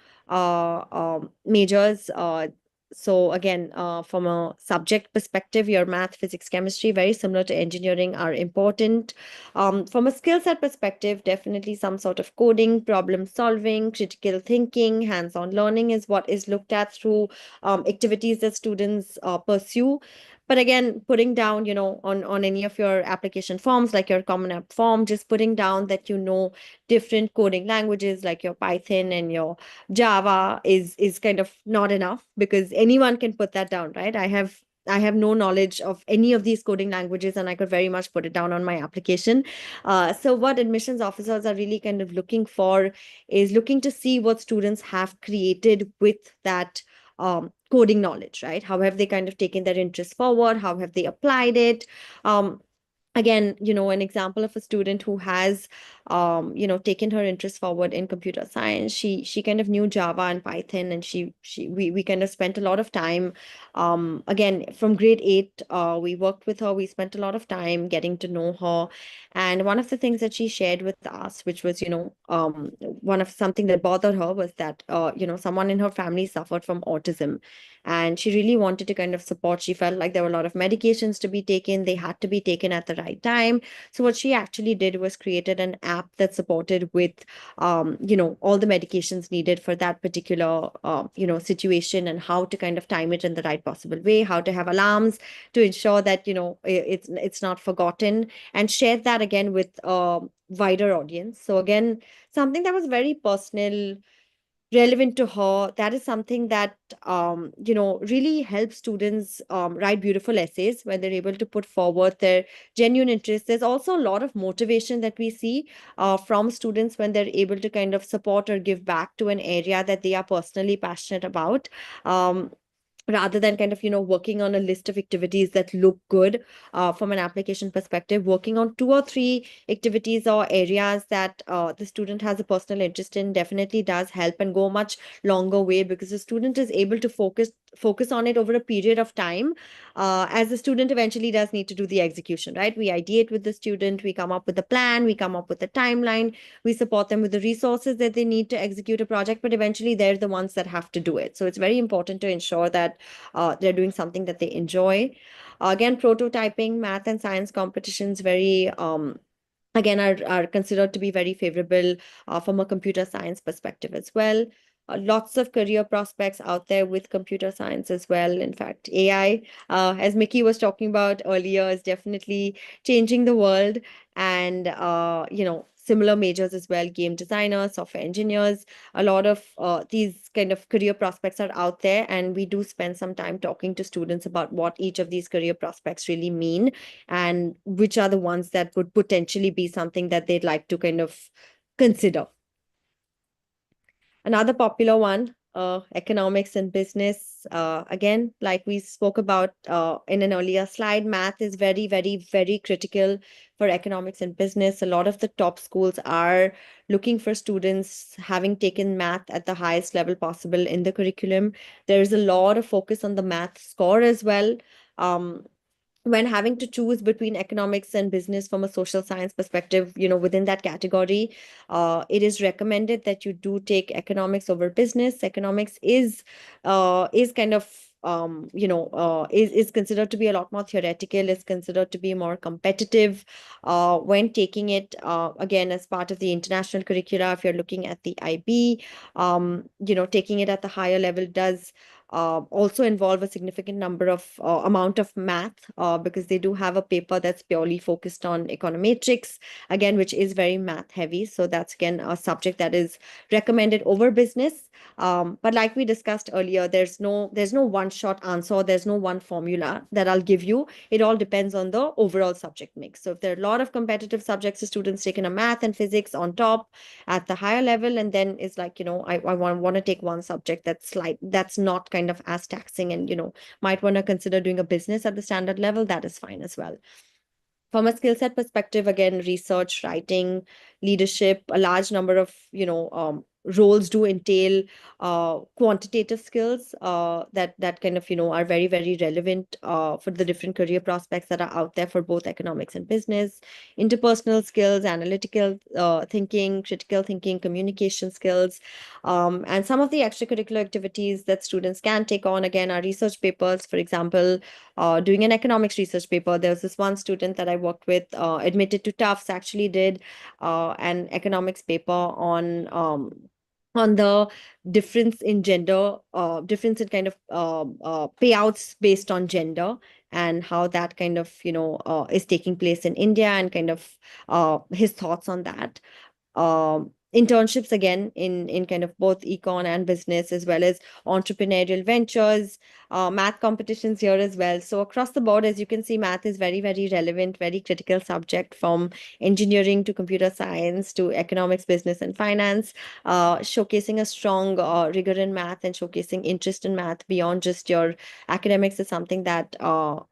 Speaker 1: majors. So again, from a subject perspective, your math, physics, chemistry, very similar to engineering, are important. From a skill set perspective, definitely some sort of coding, problem solving, critical thinking, hands-on learning is what is looked at through activities that students pursue. But again, putting down, on any of your application forms, like your Common App form, just putting down that different coding languages like your Python and your Java is kind of not enough, because anyone can put that down, right? I have no knowledge of any of these coding languages, and I could very much put it down on my application. So what admissions officers are really kind of looking for is looking to see what students have created with that coding knowledge, right? How have they kind of taken their interest forward? How have they applied it? Um, Again, an example of a student who has taken her interest forward in computer science. She kind of knew Java and Python, and we kind of spent a lot of time. Again, from grade 8, we worked with her. We spent a lot of time getting to know her. And one of the things that she shared with us, which was, one of something that bothered her, was that someone in her family suffered from autism, and she really wanted to kind of support. She felt like there were a lot of medications to be taken. They had to be taken at the right time. So what she actually did was created an app that supported with all the medications needed for that particular situation, and how to kind of time it in the right possible way, how to have alarms to ensure that it's not forgotten, and share that again with a wider audience. So again, something that was very personal, relevant to her. That is something that really helps students write beautiful essays when they're able to put forward their genuine interest. There's also a lot of motivation that we see from students when they're able to kind of support or give back to an area that they are personally passionate about. Rather than kind of working on a list of activities that look good from an application perspective, working on two or three activities or areas that the student has a personal interest in definitely does help and go a much longer way, because the student is able to focus on it over a period of time. As the student eventually does need to do the execution, right? We ideate with the student, we come up with a plan, we come up with a timeline, we support them with the resources that they need to execute a project, but eventually they're the ones that have to do it. So it's very important to ensure that they're doing something that they enjoy. Again, prototyping, math and science competitions, very again, are considered to be very favorable from a computer science perspective as well. Lots of career prospects out there with computer science as well. In fact, AI, as Miki was talking about earlier, is definitely changing the world. And similar majors as well: game designers, software engineers. A lot of these kind of career prospects are out there, and we do spend some time talking to students about what each of these career prospects really mean, and which are the ones that would potentially be something that they'd like to kind of consider. Another popular one, economics and business. Again, like we spoke about in an earlier slide, math is very, very, very critical for economics and business. A lot of the top schools are looking for students having taken math at the highest level possible in the curriculum. There is a lot of focus on the math score as well. Um, when having to choose between economics and business from a social science perspective, within that category, it is recommended that you do take economics over business. Economics is kind of is considered to be a lot more theoretical, is considered to be more competitive when taking it again as part of the international curricula. If you're looking at the IB, taking it at the higher level does also involve a significant number of amount of math, because they do have a paper that's purely focused on econometrics, again, which is very math heavy. So that's again a subject that is recommended over business. But like we discussed earlier, there's no one shot answer. There's no one formula that I'll give you. It all depends on the overall subject mix. So if there are a lot of competitive subjects, the students taking a math and physics on top at the higher level, and then it's like, I want to take one subject that's not kind of as taxing, and might want to consider doing a business at the standard level, that is fine as well. From a skill set perspective, again, research, writing, leadership, a large number of roles do entail quantitative skills that kind of are very, very relevant for the different career prospects that are out there for both economics and business. Interpersonal skills, analytical thinking, critical thinking, communication skills, and some of the extracurricular activities that students can take on again are research papers. For example, doing an economics research paper. There was this one student that I worked with, admitted to Tufts, actually did an economics paper on the difference in gender, difference in kind of payouts based on gender, and how that kind of is taking place in India, and kind of his thoughts on that. Internships again in kind of both econ and business, as well as entrepreneurial ventures, math competitions here as well. So across the board, as you can see, math is very, very relevant, very critical subject, from engineering to computer science to economics, business, and finance, showcasing a strong rigor in math and showcasing interest in math beyond just your academics is something that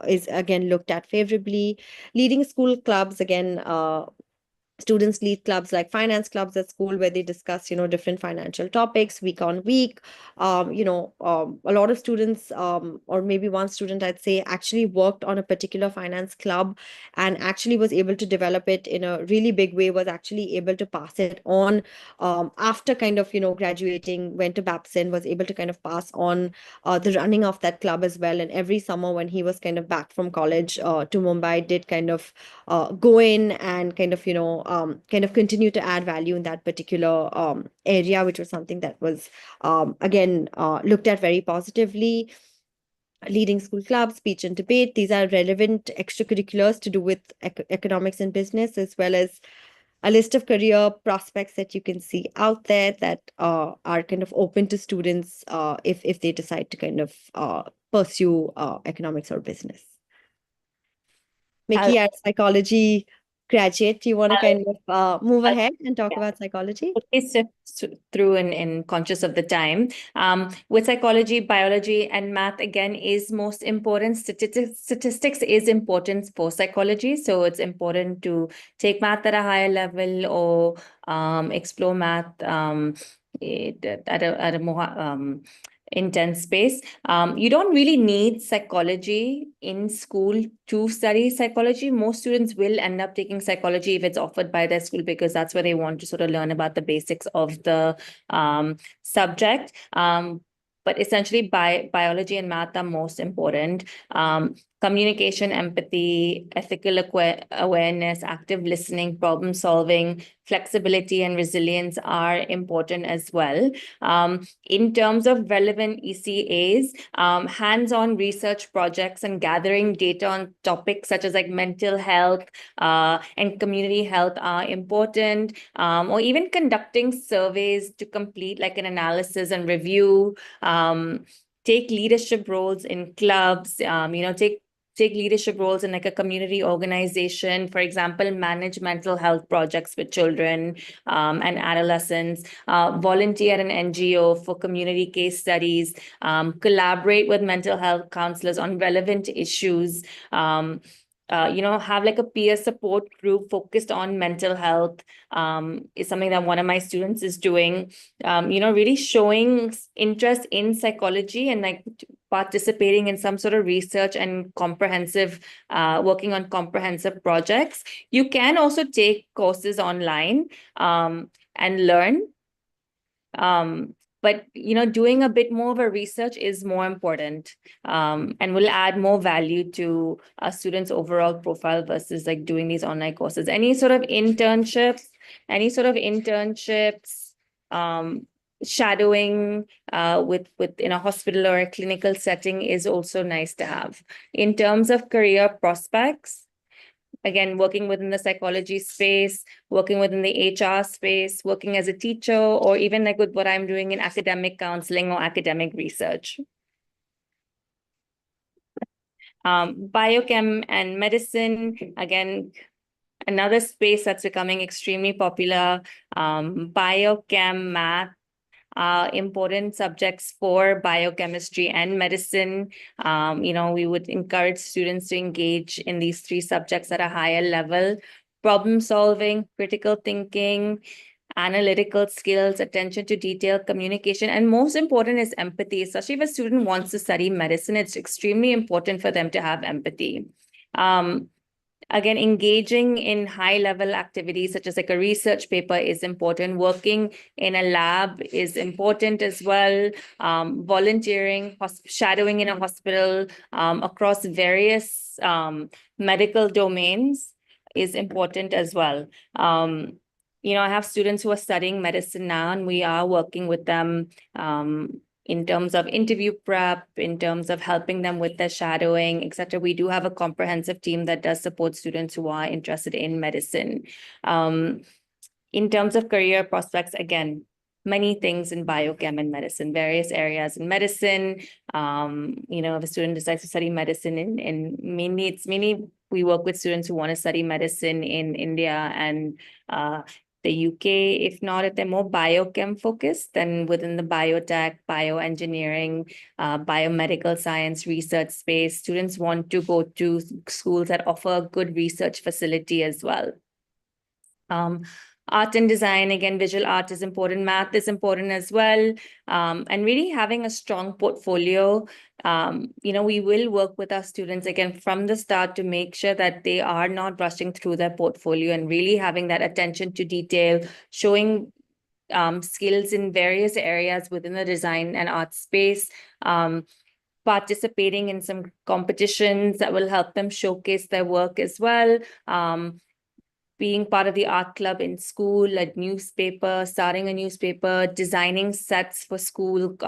Speaker 1: is again looked at favorably. Leading school clubs, again, students lead clubs like finance clubs at school, where they discuss different financial topics week on week. A lot of students, or maybe one student, I'd say, actually worked on a particular finance club and actually was able to develop it in a really big way, was actually able to pass it on after kind of graduating, went to Babson, was able to kind of pass on the running of that club as well. And every summer when he was kind of back from college to Mumbai, did kind of go in and kind of kind of continue to add value in that particular area, which was something that was again looked at very positively. Leading school clubs, speech and debate, these are relevant extracurriculars to do with economics and business, as well as a list of career prospects that you can see out there that are kind of open to students if they decide to kind of pursue economics or business.
Speaker 2: I'll,
Speaker 1: Miki, as psychology graduate, do you want to
Speaker 2: I'll,
Speaker 1: kind of move
Speaker 2: I'll
Speaker 1: ahead and talk about psychology?
Speaker 2: quickly sift through in conscious of the time. With psychology, biology, and math, again, is most important. Statistics is important for psychology. So it's important to take math at a higher level, or explore math at a more intense space. You don't really need psychology in school to study psychology. Most students will end up taking psychology if it's offered by their school, because that's where they want to sort of learn about the basics of the subject. But essentially, biology and math are most important. Communication, empathy, ethical awareness, active listening, problem solving, flexibility, and resilience are important as well. In terms of relevant ECAs, hands-on research projects and gathering data on topics such as like mental health and community health are important, or even conducting surveys to complete like an analysis and review. Take leadership roles in clubs, take leadership roles in like a community organization, for example, manage mental health projects with children and adolescents, volunteer at an NGO for community case studies, collaborate with mental health counselors on relevant issues, have like a peer support group focused on mental health, is something that one of my students is doing. Really showing interest in psychology and like participating in some sort of research and comprehensive, working on comprehensive projects. You can also take courses online and learn. But doing a bit more of a research is more important, and will add more value to a student's overall profile versus like doing these online courses. Any sort of internships, shadowing with in a hospital or a clinical setting is also nice to have. In terms of career prospects, again, working within the psychology space, working within the HR space, working as a teacher, or even like with what I'm doing in academic counseling or academic research. Biochem and medicine, again, another space that's becoming extremely popular. Biochem, math, important subjects for biochemistry and medicine. We would encourage students to engage in these three subjects at a higher level. Problem solving, critical thinking, analytical skills, attention to detail, communication, and most important is empathy. Especially if a student wants to study medicine, it's extremely important for them to have empathy. Again, engaging in high level activities such as like a research paper is important. Working in a lab is important as well. Volunteering, shadowing in a hospital across various medical domains is important as well. I have students who are studying medicine now, and we are working with them in terms of interview prep, in terms of helping them with their shadowing, etc. We do have a comprehensive team that does support students who are interested in medicine. In terms of career prospects, again, many things in biochem and medicine, various areas in medicine. If a student decides to study medicine mainly we work with students who want to study medicine in India and the UK. If not, if they're more biochem focused, then within the biotech, bioengineering, biomedical science research space, students want to go to schools that offer a good research facility as well. Art and design, again, visual art is important, math is important as well. And really having a strong portfolio. We will work with our students again from the start to make sure that they are not rushing through their portfolio and really having that attention to detail, showing skills in various areas within the design and art space. Participating in some competitions that will help them showcase their work as well. Being part of the art club in school, a newspaper, starting a newspaper, designing sets for school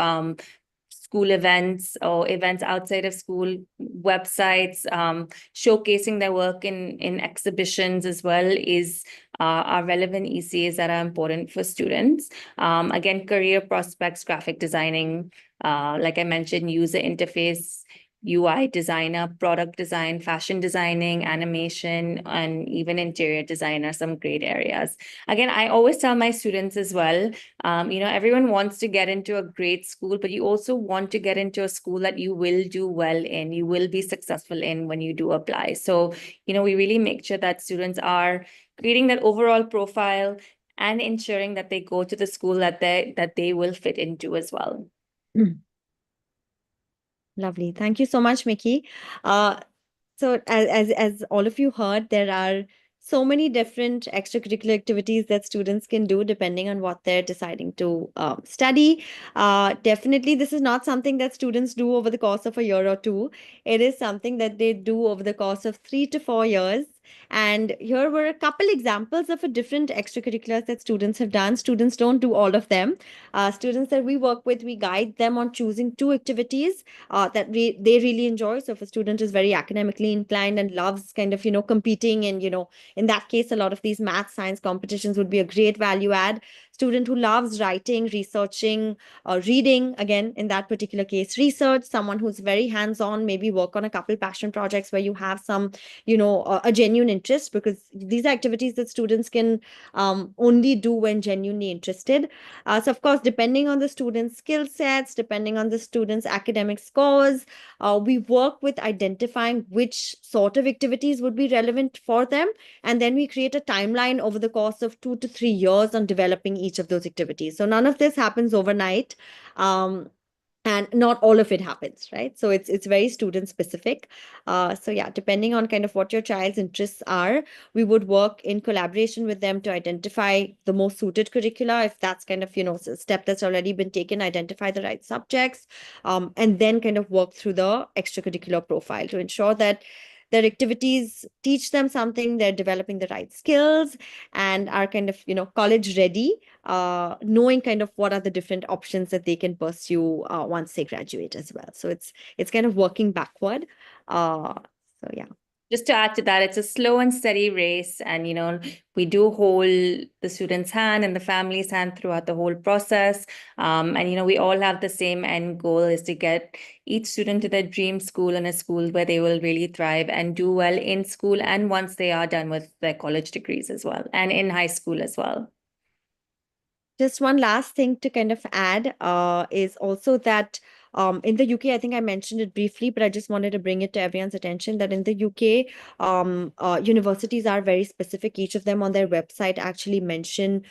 Speaker 2: events or events outside of school, websites, showcasing their work in exhibitions as well are relevant ECAs that are important for students. Again, career prospects, graphic designing, like I mentioned, user interface, UI designer, product design, fashion designing, animation, and even interior design are some great areas. Again, I always tell my students as well, everyone wants to get into a great school, but you also want to get into a school that you will do well in, you will be successful in when you do apply. So, we really make sure that students are creating that overall profile and ensuring that they go to the school that they will fit into as well.
Speaker 1: Lovely. Thank you so much, Miki. So as all of you heard, there are so many different extracurricular activities that students can do depending on what they're deciding to study. Definitely, this is not something that students do over the course of a year or two. It is something that they do over the course of 3 to 4 years. And here were a couple examples of a different extracurriculars that students have done. Students don't do all of them. Students that we work with, we guide them on choosing 2 activities that they really enjoy. So if a student is very academically inclined and loves kind of, competing, and, in that case, a lot of these math science competitions would be a great value add. Student who loves writing, researching, reading, again, in that particular case, research. Someone who's very hands-on, maybe work on a couple passion projects where you have some, a genuine interest, because these are activities that students can only do when genuinely interested. So, of course, depending on the student's skill sets, depending on the student's academic scores, we work with identifying which sort of activities would be relevant for them. And then we create a timeline over the course of 2 to 3 years on developing each of those activities. So none of this happens overnight. And not all of it happens, right? So it's very student specific. So yeah, depending on kind of what your child's interests are, we would work in collaboration with them to identify the most suited curricula. If that's kind of a step that's already been taken, identify the right subjects, and then kind of work through the extracurricular profile to ensure that their activities teach them something, they're developing the right skills, and are kind of college ready, knowing kind of what are the different options that they can pursue once they graduate as well. So it's kind of working backward. So yeah.
Speaker 2: Just to add to that, it's a slow and steady race. And, we do hold the student's hand and the family's hand throughout the whole process. And, we all have the same end goal, is to get each student to their dream school, and a school where they will really thrive and do well in school, and once they are done with their college degrees as well, and in high school as well.
Speaker 1: Just one last thing to kind of add is also that In the UK, I think I mentioned it briefly, but I just wanted to bring it to everyone's attention that in the UK, universities are very specific. Each of them on their website actually mention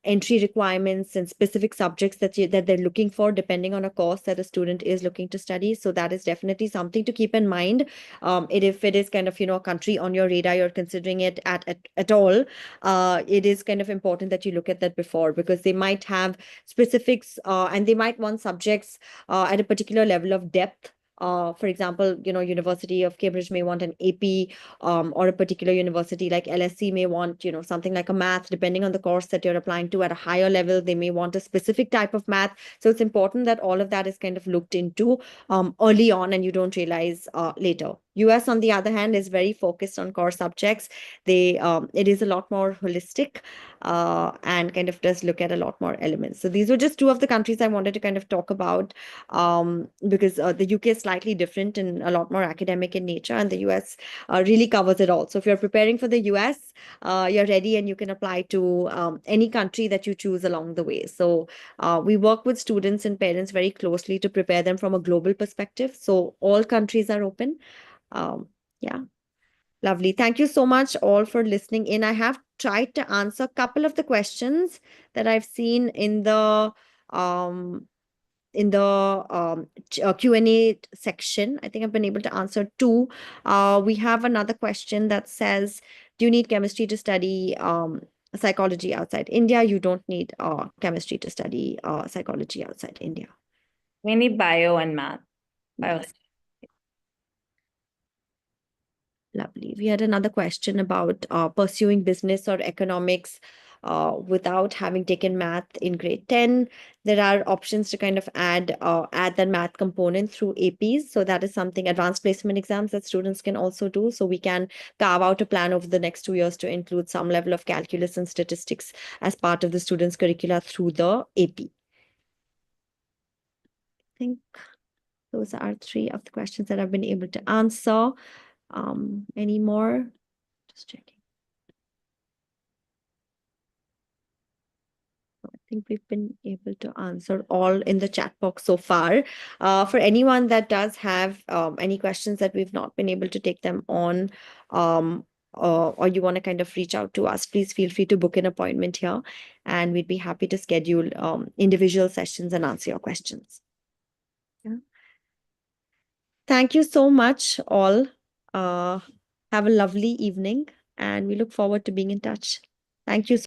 Speaker 1: entry requirements and specific subjects that they're looking for, depending on a course that a student is looking to study. So that is definitely something to keep in mind. If it is kind of, a country on your radar, you're considering it at all, it is kind of important that you look at that before, because they might have specifics, and they might want subjects at a particular level of depth. For example, University of Cambridge may want an AP, or a particular university like LSE may want, something like a math, depending on the course that you're applying to at a higher level. They may want a specific type of math. So it's important that all of that is kind of looked into early on, and you don't realize later. US, on the other hand, is very focused on core subjects. It is a lot more holistic, and kind of does look at a lot more elements. So these were just two of the countries I wanted to kind of talk about, because the UK is slightly different and a lot more academic in nature, and the US really covers it all. So if you're preparing for the US, you're ready and you can apply to any country that you choose along the way. So we work with students and parents very closely to prepare them from a global perspective. So all countries are open. Um, yeah. Lovely. Thank you so much all for listening in. I have tried to answer a couple of the questions that I've seen um in the Q&A section. I think I've been able to answer two. We have another question that says, do you need chemistry to study psychology outside India? You don't need chemistry to study psychology outside India.
Speaker 2: We need bio and math. Bio.
Speaker 1: Yes. Lovely. We had another question about pursuing business or economics without having taken math in grade 10. There are options to kind of add that math component through APs. So that is something, advanced placement exams, that students can also do. So we can carve out a plan over the next 2 years to include some level of calculus and statistics as part of the students' curricula through the AP. I think those are three of the questions that I've been able to answer. Any more? Just checking. I think we've been able to answer all in the chat box so far. For anyone that does have any questions that we've not been able to take them on, or you want to kind of reach out to us, please feel free to book an appointment here, and we'd be happy to schedule individual sessions and answer your questions. Yeah. Thank you so much, all. Have a lovely evening, and we look forward to being in touch. Thank you.